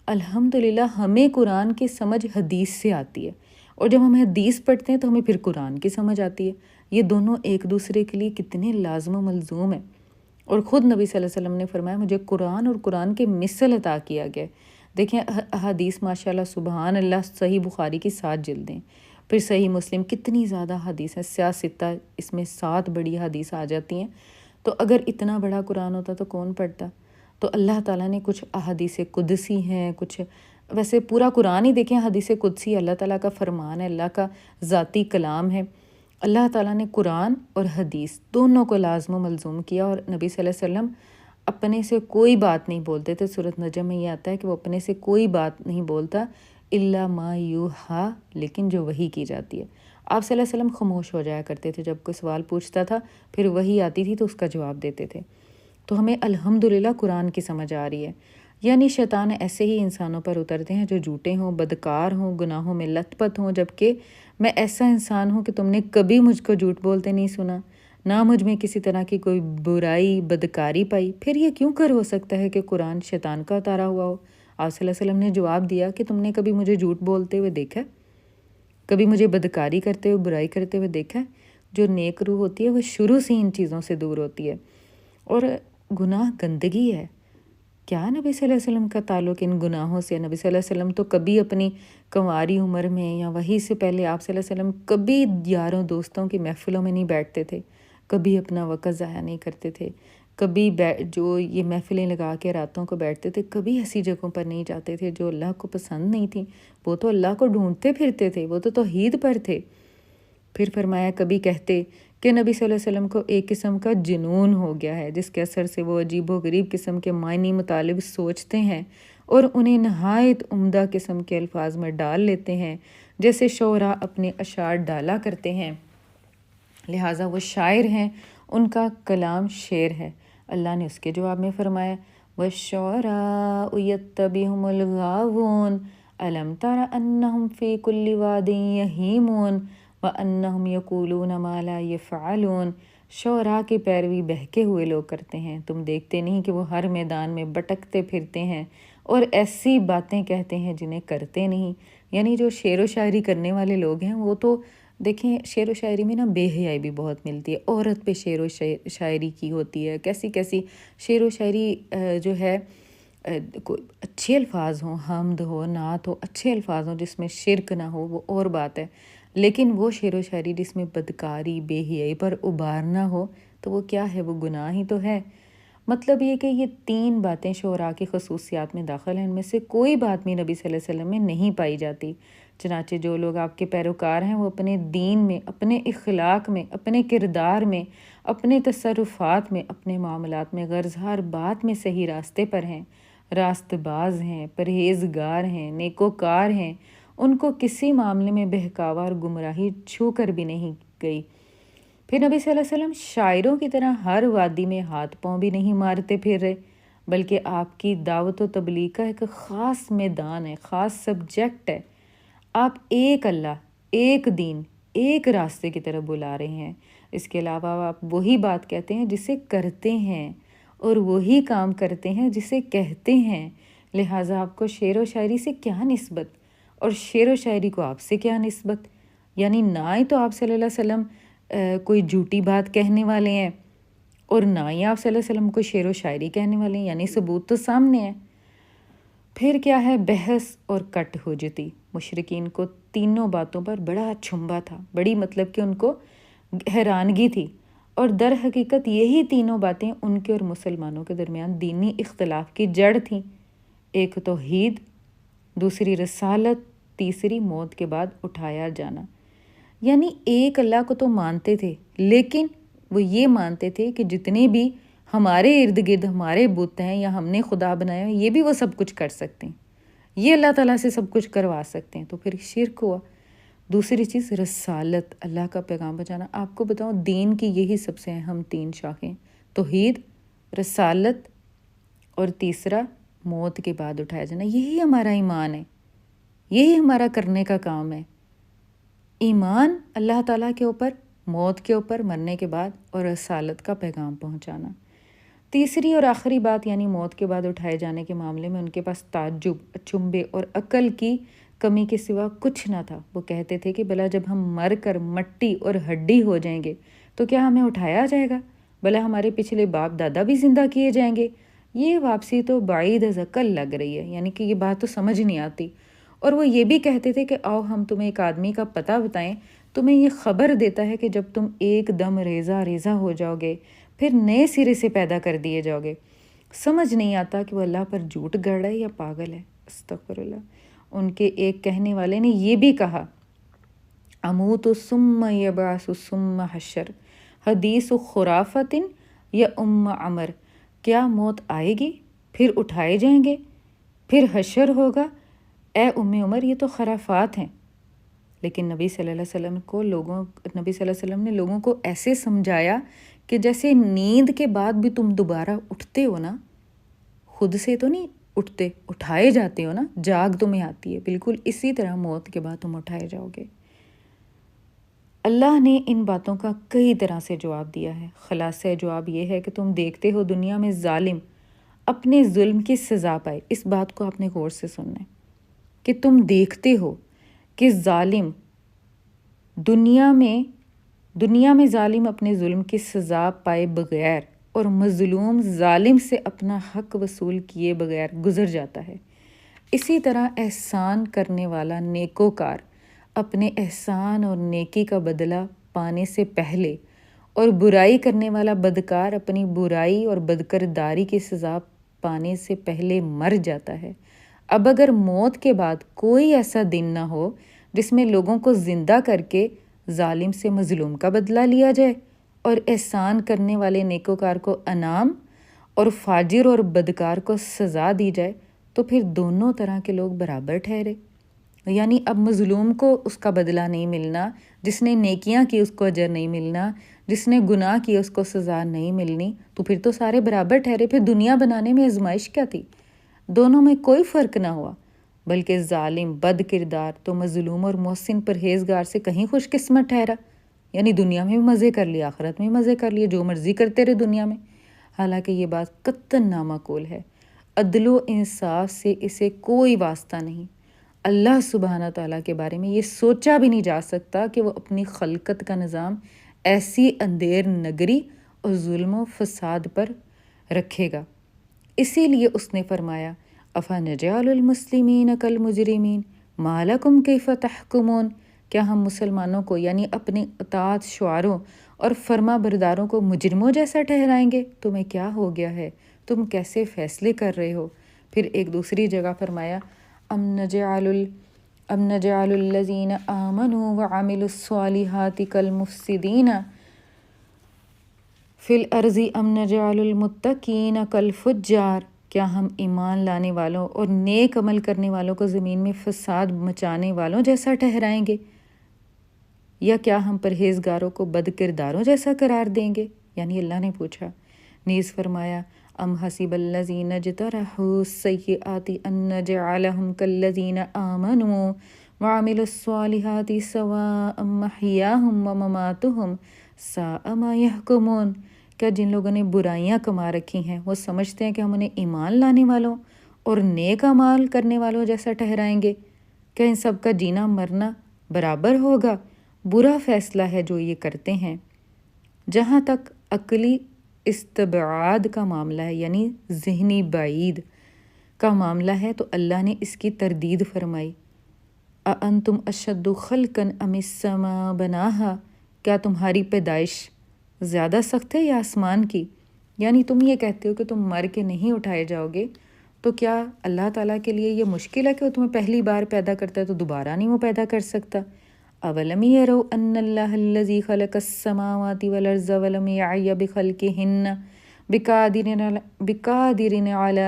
الحمدللہ ہمیں قرآن کی سمجھ حدیث سے آتی ہے، اور جب ہم حدیث پڑھتے ہیں تو ہمیں پھر قرآن کی سمجھ آتی ہے۔ یہ دونوں ایک دوسرے کے لیے کتنے لازم و ملزوم ہیں، اور خود نبی صلی اللہ علیہ وسلم نے فرمایا مجھے قرآن اور قرآن کے مثل عطا کیا گیا۔ دیکھیں حدیث ماشاءاللہ سبحان اللہ، صحیح بخاری کی 7 جلدیں، پھر صحیح مسلم، کتنی زیادہ حدیث ہیں، سیاستہ اس میں 7 بڑی حدیث آ جاتی ہیں۔ تو اگر اتنا بڑا قرآن ہوتا تو کون پڑھتا؟ تو اللہ تعالیٰ نے کچھ احادیث قدسی ہیں، کچھ ویسے پورا قرآن ہی دیکھیں حدیث قدسی اللہ تعالیٰ کا فرمان ہے، اللہ کا ذاتی کلام ہے۔ اللہ تعالیٰ نے قرآن اور حدیث دونوں کو لازم و ملزوم کیا، اور نبی صلی اللہ علیہ وسلم اپنے سے کوئی بات نہیں بولتے تھے۔ سورۃ نجم میں یہ آتا ہے کہ وہ اپنے سے کوئی بات نہیں بولتا الا ما یوحا، لیکن جو وحی کی جاتی ہے۔ آپ صلی اللہ علیہ وسلم خاموش ہو جایا کرتے تھے، جب کوئی سوال پوچھتا تھا پھر وحی آتی تھی تو اس کا جواب دیتے تھے۔ تو ہمیں الحمدللہ قرآن کی سمجھ آ رہی ہے۔ یعنی شیطان ایسے ہی انسانوں پر اترتے ہیں جو جھوٹے ہوں، بدکار ہوں، گناہوں میں لت پت ہوں، جبکہ میں ایسا انسان ہوں کہ تم نے کبھی مجھ کو جھوٹ بولتے نہیں سنا، نہ مجھ میں کسی طرح کی کوئی برائی بدکاری پائی۔ پھر یہ کیوں کر ہو سکتا ہے کہ قرآن شیطان کا اتارا ہوا ہو؟ آپ صلی اللہ علیہ وسلم نے جواب دیا کہ تم نے کبھی مجھے جھوٹ بولتے ہوئے دیکھا ہے؟ کبھی مجھے بدکاری کرتے ہوئے، برائی کرتے ہوئے دیکھا ہے؟ جو نیک روح ہوتی ہے وہ شروع سے ان چیزوں سے دور ہوتی ہے، اور گناہ گندگی ہے۔ کیا نبی صلی اللہ علیہ وسلم کا تعلق ان گناہوں سے؟ نبی صلی اللہ علیہ وسلم تو کبھی اپنی کنواری عمر میں یا وہی سے پہلے آپ صلی اللہ علیہ وسلم کبھی یاروں دوستوں کی محفلوں میں نہیں بیٹھتے تھے، کبھی اپنا وقت ضائع نہیں کرتے تھے، کبھی جو یہ محفلیں لگا کے راتوں کو بیٹھتے تھے کبھی ایسی جگہوں پر نہیں جاتے تھے جو اللہ کو پسند نہیں تھیں۔ وہ تو اللہ کو ڈھونڈتے پھرتے تھے، وہ تو توحید پر تھے۔ پھر فرمایا کبھی کہتے کہ نبی صلی اللہ علیہ وسلم کو ایک قسم کا جنون ہو گیا ہے، جس کے اثر سے وہ عجیب و غریب قسم کے معنی مطالب سوچتے ہیں اور انہیں نہایت عمدہ قسم کے الفاظ میں ڈال لیتے ہیں جیسے شعراء اپنے اشعار ڈالا کرتے ہیں، لہٰذا وہ شاعر ہیں، ان کا کلام شعر ہے۔ اللہ نے اس کے جواب میں فرمایا وَالشُّعَرَاءُ يَتَّبِعُهُمُ الْغَاوُونَ أَلَمْ تَرَ أَنَّهُمْ فِي كُلِّ وَادٍ يَهِيمُونَ وَأَنَّهُمْ يَقُولُونَ مَا لَا يَفْعَلُونَ۔ شعراء کی پیروی بہکے ہوئے لوگ کرتے ہیں، تم دیکھتے نہیں کہ وہ ہر میدان میں بٹکتے پھرتے ہیں اور ایسی باتیں کہتے ہیں جنہیں کرتے نہیں۔ یعنی جو شعر و شاعری کرنے والے لوگ ہیں وہ تو دیکھیں، شعر و شاعری میں نا بے حیائی بھی بہت ملتی ہے، عورت پہ شعر و شاعری کی ہوتی ہے، کیسی کیسی شعر و شاعری جو ہے اچھے الفاظ ہوں، حمد ہو، نعت ہو، اچھے الفاظ ہوں جس میں شرک نہ ہو، وہ اور بات ہے، لیکن وہ شعر و شاعری جس میں بدکاری، بے حیائی پر ابھارنا ہو تو وہ کیا ہے؟ وہ گناہ ہی تو ہے۔ مطلب یہ کہ یہ 3 باتیں شعراء کی خصوصیات میں داخل ہیں، ان میں سے کوئی بات بھی نبی صلی اللہ علیہ وسلم میں نہیں پائی جاتی۔ چنانچہ جو لوگ آپ کے پیروکار ہیں وہ اپنے دین میں، اپنے اخلاق میں، اپنے کردار میں، اپنے تصرفات میں، اپنے معاملات میں غرض ہر بات میں صحیح راستے پر ہیں، راست باز ہیں، پرہیزگار ہیں، نیکوکار ہیں، ان کو کسی معاملے میں بہکاوا اور گمراہی چھو کر بھی نہیں گئی۔ پھر نبی صلی اللہ علیہ وسلم شاعروں کی طرح ہر وادی میں ہاتھ پاؤں بھی نہیں مارتے پھر رہے، بلکہ آپ کی دعوت و تبلیغ کا ایک خاص میدان ہے، خاص سبجیکٹ ہے۔ آپ ایک اللہ، ایک دین، ایک راستے کی طرف بلا رہے ہیں۔ اس کے علاوہ آپ وہی بات کہتے ہیں جسے کرتے ہیں، اور وہی کام کرتے ہیں جسے کہتے ہیں، لہٰذا آپ کو شعر و شاعری سے کیا نسبت، اور شعر و شاعری کو آپ سے کیا نسبت؟ یعنی نہ ہی تو آپ صلی اللہ علیہ وسلم کوئی جھوٹی بات کہنے والے ہیں، اور نہ ہی آپ صلی اللہ علیہ وسلم کوئی شعر و شاعری کہنے والے ہیں، یعنی ثبوت تو سامنے ہے۔ پھر کیا ہے؟ بحث اور کٹ حجتی۔ مشرکین کو تینوں باتوں پر بڑا چھمبا تھا، بڑی مطلب کہ ان کو حیرانگی تھی، اور در حقیقت یہی تینوں باتیں ان کے اور مسلمانوں کے درمیان دینی اختلاف کی جڑ تھیں۔ ایک توحید، دوسری رسالت، تیسری موت کے بعد اٹھایا جانا۔ یعنی ایک اللہ کو تو مانتے تھے، لیکن وہ یہ مانتے تھے کہ جتنے بھی ہمارے ارد گرد ہمارے بت ہیں یا ہم نے خدا بنایا ہیں، یہ بھی وہ سب کچھ کر سکتے ہیں، یہ اللہ تعالیٰ سے سب کچھ کروا سکتے ہیں، تو پھر شرک ہوا۔ دوسری چیز رسالت، اللہ کا پیغام پہنچانا۔ آپ کو بتاؤں دین کی یہی سب سے اہم 3 شاخیں، توحید، رسالت، اور تیسرا موت کے بعد اٹھایا جانا۔ یہی ہمارا ایمان ہے، یہی ہمارا کرنے کا کام ہے، ایمان اللہ تعالیٰ کے اوپر، موت کے اوپر، مرنے کے بعد، اور رسالت کا پیغام پہنچانا۔ تیسری اور آخری بات یعنی موت کے بعد اٹھائے جانے کے معاملے میں ان کے پاس تعجب، اچنبھے اور عقل کی کمی کے سوا کچھ نہ تھا۔ وہ کہتے تھے کہ بھلا جب ہم مر کر مٹی اور ہڈی ہو جائیں گے تو کیا ہمیں اٹھایا جائے گا؟ بھلا ہمارے پچھلے باپ دادا بھی زندہ کیے جائیں گے؟ یہ واپسی تو بعید از عقل لگ رہی ہے، یعنی کہ یہ بات تو سمجھ نہیں آتی۔ اور وہ یہ بھی کہتے تھے کہ آؤ ہم تمہیں ایک آدمی کا پتہ بتائیں، تمہیں یہ خبر دیتا ہے کہ جب تم ایک دم ریزہ ریزہ ہو جاؤ گے پھر نئے سرے سے پیدا کر دیے جاؤ گے۔ سمجھ نہیں آتا کہ وہ اللہ پر جھوٹ گڑ رہا ہے یا پاگل ہے، استغفر اللہ۔ ان کے ایک کہنے والے نے یہ بھی کہا اموت ثم یبعث ثم حشر حدیث خرافت یا عمر، کیا موت آئے گی پھر اٹھائے جائیں گے پھر حشر ہوگا؟ اے عمر یہ تو خرافات ہیں۔ لیکن نبی صلی اللہ علیہ وسلم نے لوگوں کو ایسے سمجھایا کہ جیسے نیند کے بعد بھی تم دوبارہ اٹھتے ہو نا، خود سے تو نہیں اٹھتے، اٹھائے جاتے ہو نا، جاگ تمہیں آتی ہے، بالکل اسی طرح موت کے بعد تم اٹھائے جاؤ گے۔ اللہ نے ان باتوں کا کئی طرح سے جواب دیا ہے۔ خلاصہ جواب یہ ہے کہ تم دیکھتے ہو دنیا میں ظالم اپنے ظلم کی سزا پائے۔ اس بات کو آپ نے غور سے سننا ہے کہ تم دیکھتے ہو کہ ظالم دنیا میں ظالم اپنے ظلم کی سزا پائے بغیر اور مظلوم ظالم سے اپنا حق وصول کیے بغیر گزر جاتا ہے۔ اسی طرح احسان کرنے والا نیکوکار اپنے احسان اور نیکی کا بدلہ پانے سے پہلے، اور برائی کرنے والا بدکار اپنی برائی اور بدکرداری کی سزا پانے سے پہلے مر جاتا ہے۔ اب اگر موت کے بعد کوئی ایسا دن نہ ہو جس میں لوگوں کو زندہ کر کے ظالم سے مظلوم کا بدلہ لیا جائے، اور احسان کرنے والے نیکوکار کو انعام اور فاجر اور بدکار کو سزا دی جائے، تو پھر دونوں طرح کے لوگ برابر ٹھہرے، یعنی اب مظلوم کو اس کا بدلہ نہیں ملنا، جس نے نیکیاں کی اس کو اجر نہیں ملنا، جس نے گناہ کی اس کو سزا نہیں ملنی، تو پھر تو سارے برابر ٹھہرے۔ پھر دنیا بنانے میں آزمائش کیا تھی؟ دونوں میں کوئی فرق نہ ہوا، بلکہ ظالم بد کردار تو مظلوم اور محسن پرہیزگار سے کہیں خوش قسمت ٹھہرا، یعنی دنیا میں بھی مزے کر لیے، آخرت میں بھی مزے کر لیے، جو مرضی کرتے رہے دنیا میں۔ حالانکہ یہ بات قطعاً نامعقول ہے، عدل و انصاف سے اسے کوئی واسطہ نہیں۔ اللہ سبحانہ تعالیٰ کے بارے میں یہ سوچا بھی نہیں جا سکتا کہ وہ اپنی خلقت کا نظام ایسی اندھیر نگری اور ظلم و فساد پر رکھے گا۔ اسی لیے اس نے فرمایا افنجعل المسلمین کالمجرمین ما لکم کیف تحکمون، کیا ہم مسلمانوں کو یعنی اپنے اطاعت شعاروں اور فرما برداروں کو مجرموں جیسا ٹھہرائیں گے؟ تمہیں کیا ہو گیا ہے؟ تم کیسے فیصلے کر رہے ہو؟ پھر ایک دوسری جگہ فرمایا ام نجعل الذین آمنوا وعملوا الصالحات کالمفسدین فی الارض ام نجعل المتقین کالفجار، کیا ہم ایمان لانے والوں اور نیک عمل کرنے والوں کو زمین میں فساد مچانے والوں جیسا ٹھہرائیں گے، یا کیا ہم پرہیزگاروں کو بد کرداروں جیسا قرار دیں گے؟ یعنی اللہ نے پوچھا۔ نیز فرمایا ام حسب الذین اجترحوا السیئات ان نجعلہم کالذین آمنوا وعملوا الصالحات سواء محیاہم ومماتہم ساء ما یحکمون، کیا جن لوگوں نے برائیاں کما رکھی ہیں وہ سمجھتے ہیں کہ ہم انہیں ایمان لانے والوں اور نیک اعمال کرنے والوں جیسا ٹھہرائیں گے؟ کیا ان سب کا جینا مرنا برابر ہوگا؟ برا فیصلہ ہے جو یہ کرتے ہیں۔ جہاں تک عقلی استبعاد کا معاملہ ہے، یعنی ذہنی بعید کا معاملہ ہے، تو اللہ نے اس کی تردید فرمائی۔ اَأَنتُمْ أَشَدُّ خَلْقًا أَمِ السَّمَاءُ بَنَاهَا، کیا تمہاری پیدائش زیادہ سخت ہے یا آسمان کی؟ یعنی تم یہ کہتے ہو کہ تم مر کے نہیں اٹھائے جاؤ گے، تو کیا اللہ تعالیٰ کے لیے یہ مشکل ہے کہ وہ تمہیں پہلی بار پیدا کرتا ہے تو دوبارہ نہیں وہ پیدا کر سکتا؟ اولم یروا ان اللہ الذی خلق السماوات والارض ولم یعی بخلقہن بقادر علی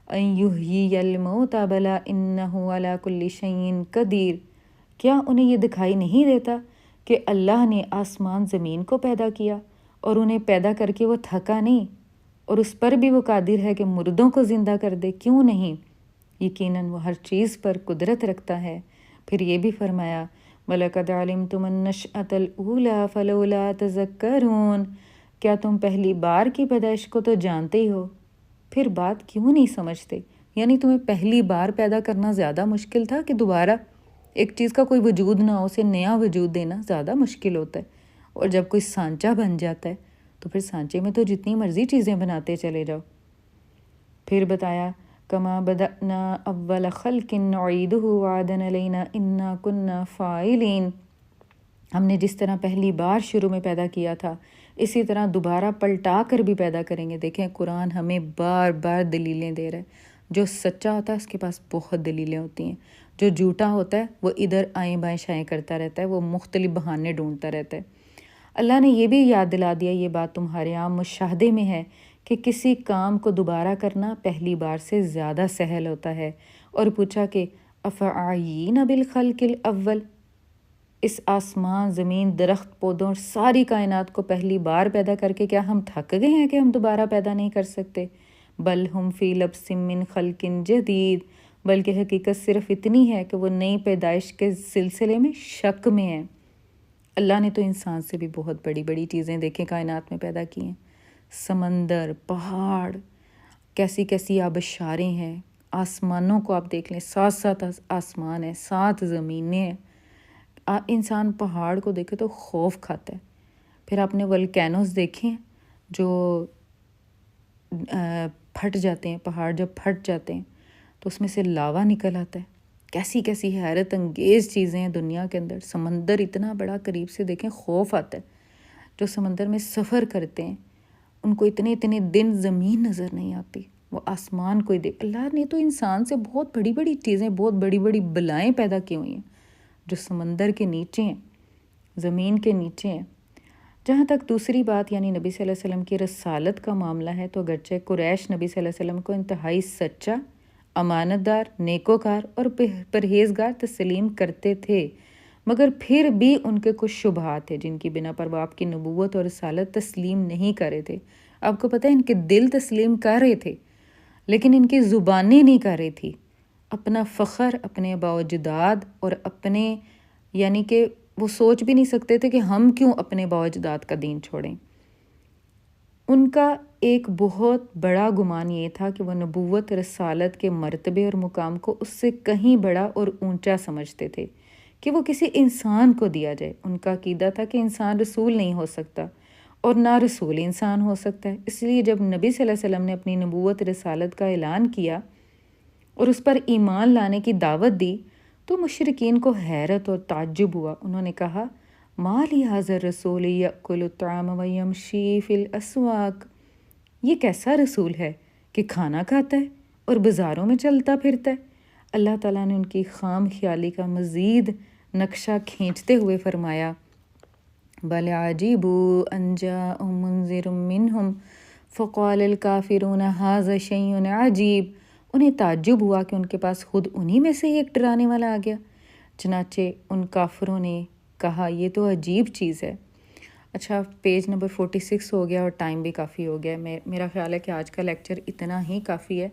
ان یحیی الموتى بلی انہ علی کل شیء قدیر، کیا انہیں یہ دکھائی نہیں دیتا کہ اللہ نے آسمان زمین کو پیدا کیا اور انہیں پیدا کر کے وہ تھکا نہیں، اور اس پر بھی وہ قادر ہے کہ مردوں کو زندہ کر دے؟ کیوں نہیں، یقیناً وہ ہر چیز پر قدرت رکھتا ہے۔ پھر یہ بھی فرمایا وَلَقَدْ عَلِمْتُمُ النَّشْأَةَ الْأُولَىٰ فَلَوْلَا تَذَكَّرُونَ، کیا تم پہلی بار کی پیدائش کو تو جانتے ہی ہو، پھر بات کیوں نہیں سمجھتے؟ یعنی تمہیں پہلی بار پیدا کرنا زیادہ مشکل تھا کہ دوبارہ ایک چیز کا کوئی وجود نہ ہو اسے نیا وجود دینا زیادہ مشکل ہوتا ہے؟ اور جب کوئی سانچہ بن جاتا ہے تو پھر سانچے میں تو جتنی مرضی چیزیں بناتے چلے جاؤ۔ پھر بتایا کما بدأنا اول خلق نعیدہ وعدا علینا انا کنا فاعلین، ہم نے جس طرح پہلی بار شروع میں پیدا کیا تھا اسی طرح دوبارہ پلٹا کر بھی پیدا کریں گے۔ دیکھیں قرآن ہمیں بار بار دلیلیں دے رہا ہے۔ جو سچا ہوتا ہے اس کے پاس بہت دلیلیں ہوتی ہیں، جو جھوٹا ہوتا ہے وہ ادھر آئیں بائیں شائیں کرتا رہتا ہے، وہ مختلف بہانے ڈھونڈتا رہتا ہے۔ اللہ نے یہ بھی یاد دلا دیا، یہ بات تمہارے عام مشاہدے میں ہے کہ کسی کام کو دوبارہ کرنا پہلی بار سے زیادہ سہل ہوتا ہے، اور پوچھا کہ افعین بالخلق الاول، اس آسمان زمین درخت پودوں اور ساری کائنات کو پہلی بار پیدا کر کے کیا ہم تھک گئے ہیں کہ ہم دوبارہ پیدا نہیں کر سکتے؟ بل ہم فی لبس من خلق جدید، بلکہ حقیقت صرف اتنی ہے کہ وہ نئی پیدائش کے سلسلے میں شک میں ہیں۔ اللہ نے تو انسان سے بھی بہت بڑی بڑی چیزیں دیکھیں کائنات میں پیدا کی ہیں، سمندر، پہاڑ، کیسی کیسی آبشاریں ہیں، آسمانوں کو آپ دیکھ لیں، 7 آسمان ہیں، 7 زمینیں ہیں۔ انسان پہاڑ کو دیکھے تو خوف کھاتا ہے۔ پھر آپ نے ولکینوز دیکھے ہیں جو پھٹ جاتے ہیں، پہاڑ جب پھٹ جاتے ہیں تو اس میں سے لاوا نکل آتا ہے۔ کیسی کیسی حیرت انگیز چیزیں ہیں دنیا کے اندر۔ سمندر اتنا بڑا قریب سے دیکھیں خوف آتا ہے۔ جو سمندر میں سفر کرتے ہیں ان کو اتنے دن زمین نظر نہیں آتی، وہ آسمان کو ہی دیکھ۔ اللہ نے تو انسان سے بہت بڑی بڑی چیزیں، بہت بڑی بڑی بلائیں پیدا کی ہوئی ہیں جو سمندر کے نیچے ہیں، زمین کے نیچے ہیں۔ جہاں تک دوسری بات یعنی نبی صلی اللہ علیہ وسلم کی رسالت کا معاملہ ہے تو اگرچہ قریش نبی صلی اللہ علیہ وسلم کو انتہائی سچا، امانت دار، نیکوکار اور پرہیزگار تسلیم کرتے تھے، مگر پھر بھی ان کے کچھ شبہات تھے جن کی بنا پر وہ آپ کی نبوت اور رسالت تسلیم نہیں کر رہے تھے۔ آپ کو پتہ ہے ان کے دل تسلیم کر رہے تھے لیکن ان کی زبانیں نہیں کر رہی تھی۔ اپنا فخر، اپنے آباء و اجداد اور اپنے یعنی کہ وہ سوچ بھی نہیں سکتے تھے کہ ہم کیوں اپنے آباء و اجداد کا دین چھوڑیں۔ ان کا ایک بہت بڑا گمان یہ تھا کہ وہ نبوت رسالت کے مرتبے اور مقام کو اس سے کہیں بڑا اور اونچا سمجھتے تھے کہ وہ کسی انسان کو دیا جائے۔ ان کا عقیدہ تھا کہ انسان رسول نہیں ہو سکتا اور نہ رسول انسان ہو سکتا ہے۔ اس لیے جب نبی صلی اللہ علیہ وسلم نے اپنی نبوت رسالت کا اعلان کیا اور اس پر ایمان لانے کی دعوت دی تو مشرکین کو حیرت اور تعجب ہوا۔ انہوں نے کہا ما لہذا الرسول یأکل الطعام ویمشی فی الاسواق، یہ کیسا رسول ہے کہ کھانا کھاتا ہے اور بازاروں میں چلتا پھرتا ہے۔ اللہ تعالیٰ نے ان کی خام خیالی کا مزید نقشہ کھینچتے ہوئے فرمایا بل عجیبوا ان جاءہم منذر منہم فقال الکافرون ھذا شیء عجیب، انہیں تعجب ہوا کہ ان کے پاس خود انہی میں سے ایک ڈرانے والا آ گیا، چنانچہ ان کافروں نے کہا یہ تو عجیب چیز ہے۔ اچھا، پیج نمبر 46 ہو گیا اور ٹائم بھی کافی ہو گیا۔ میرا خیال ہے کہ آج کا لیکچر اتنا ہی کافی ہے۔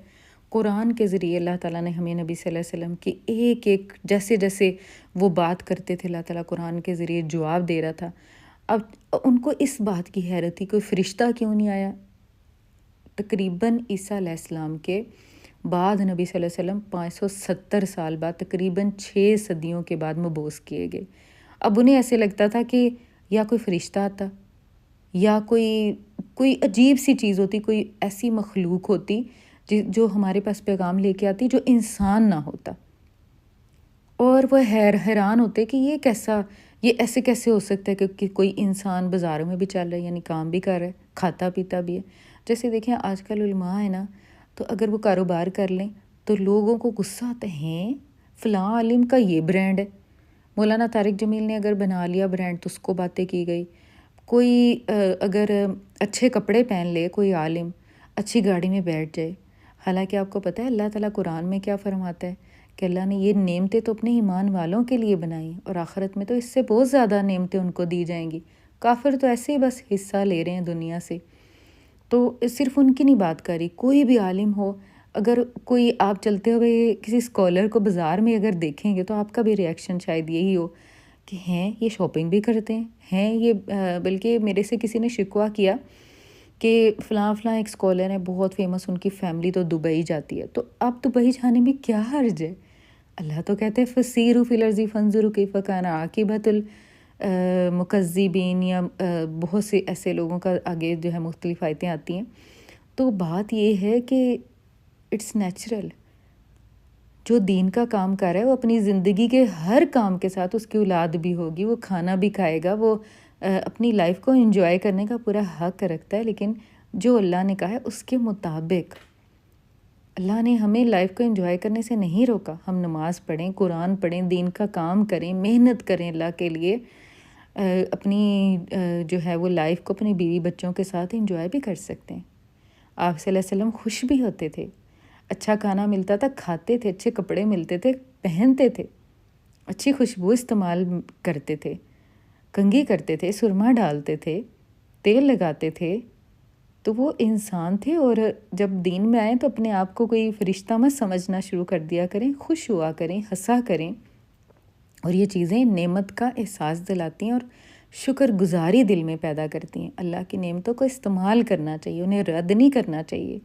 قرآن کے ذریعے اللہ تعالیٰ نے ہمیں نبی صلی اللہ علیہ وسلم کی ایک ایک جیسے جیسے وہ بات کرتے تھے اللہ تعالیٰ قرآن کے ذریعے جواب دے رہا تھا۔ اب ان کو اس بات کی حیرت تھی کوئی فرشتہ کیوں نہیں آیا۔ تقریباً عیسیٰ علیہ السلام کے بعد نبی صلی اللہ علیہ وسلم 570 سال بعد تقریباً 6 صدیوں کے بعد مبعوث کیے گئے۔ اب انہیں ایسے لگتا تھا کہ یا کوئی فرشتہ آتا یا کوئی عجیب سی چیز ہوتی، کوئی ایسی مخلوق ہوتی جو ہمارے پاس پیغام لے کے آتی جو انسان نہ ہوتا، اور وہ حیران ہوتے کہ یہ ایسے کیسے ہو سکتا ہے کہ کوئی انسان بازاروں میں بھی چل رہا ہے، یعنی کام بھی کر رہا ہے، کھاتا پیتا بھی ہے۔ جیسے دیکھیں آج کل علماء ہے نا، تو اگر وہ کاروبار کر لیں تو لوگوں کو غصہ آتا ہے فلاں عالم کا یہ برانڈ ہے۔ مولانا طارق جمیل نے اگر بنا لیا برانڈ تو اس کو باتیں کی گئی۔ کوئی اگر اچھے کپڑے پہن لے کوئی عالم، اچھی گاڑی میں بیٹھ جائے، حالانکہ آپ کو پتہ ہے اللہ تعالیٰ قرآن میں کیا فرماتا ہے کہ اللہ نے یہ نعمتیں تو اپنے ایمان والوں کے لیے بنائیں اور آخرت میں تو اس سے بہت زیادہ نعمتیں ان کو دی جائیں گی۔ کافر تو ایسے ہی بس حصہ لے رہے ہیں دنیا سے، تو صرف ان کی نہیں بات کری، کوئی بھی عالم ہو، اگر کوئی آپ چلتے ہوئے کسی اسکالر کو بازار میں اگر دیکھیں گے تو آپ کا بھی ریئیکشن شاید یہی ہو کہ ہیں یہ شاپنگ بھی کرتے ہیں یہ بلکہ میرے سے کسی نے شکوہ کیا کہ فلاں ایک اسکالر ہے بہت فیمس، ان کی فیملی تو دبئی جاتی ہے، تو اب دبئی جانے میں کیا حرج ہے؟ اللہ تو کہتے ہیں فسیروا فی الارض فانظروا کیف کان عاقبۃ المکذبین، یا بہت سے ایسے لوگوں کا آگے جو ہے مختلف آیتیں آتی ہیں۔ تو بات یہ ہے کہ اٹس نیچرل، جو دین کا کام کر رہا ہے وہ اپنی زندگی کے ہر کام کے ساتھ اس کی اولاد بھی ہوگی، وہ کھانا بھی کھائے گا، وہ اپنی لائف کو انجوائے کرنے کا پورا حق رکھتا ہے، لیکن جو اللہ نے کہا ہے اس کے مطابق۔ اللہ نے ہمیں لائف کو انجوائے کرنے سے نہیں روکا، ہم نماز پڑھیں، قرآن پڑھیں، دین کا کام کریں، محنت کریں اللہ کے لیے، اپنی جو ہے وہ لائف کو اپنی بیوی بچوں کے ساتھ انجوائے بھی کر سکتے ہیں۔ آپ صلی اللہ علیہ وسلم خوش بھی ہوتے تھے، اچھا کھانا ملتا تھا کھاتے تھے، اچھے کپڑے ملتے تھے پہنتے تھے، اچھی خوشبو استعمال کرتے تھے، کنگھی کرتے تھے، سرما ڈالتے تھے، تیل لگاتے تھے، تو وہ انسان تھے۔ اور جب دین میں آئیں تو اپنے آپ کو کوئی فرشتہ مت سمجھنا شروع کر دیا کریں، خوش ہوا کریں، ہنسا کریں، اور یہ چیزیں نعمت کا احساس دلاتی ہیں اور شکر گزاری دل میں پیدا کرتی ہیں۔ اللہ کی نعمتوں کو استعمال کرنا چاہیے، انہیں رد نہیں کرنا چاہیے،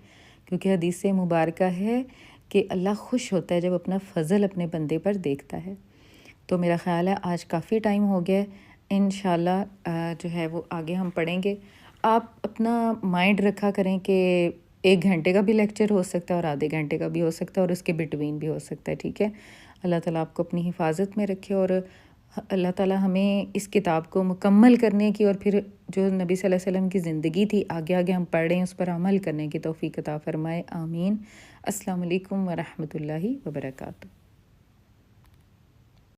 کیونکہ حدیث مبارکہ ہے کہ اللہ خوش ہوتا ہے جب اپنا فضل اپنے بندے پر دیکھتا ہے۔ تو میرا خیال ہے آج کافی ٹائم ہو گیا ہے، انشاءاللہ جو ہے وہ آگے ہم پڑھیں گے۔ آپ اپنا مائنڈ رکھا کریں کہ 1 گھنٹے کا بھی لیکچر ہو سکتا ہے اور آدھے گھنٹے کا بھی ہو سکتا ہے اور اس کے بٹوین بھی ہو سکتا ہے، ٹھیک ہے؟ اللہ تعالیٰ آپ کو اپنی حفاظت میں رکھے اور اللہ تعالیٰ ہمیں اس کتاب کو مکمل کرنے کی اور پھر جو نبی صلی اللہ علیہ وسلم کی زندگی تھی آگے ہم پڑھ رہے ہیں اس پر عمل کرنے کی توفیق عطا فرمائے، آمین۔ السلام علیکم ورحمۃ اللہ وبرکاتہ۔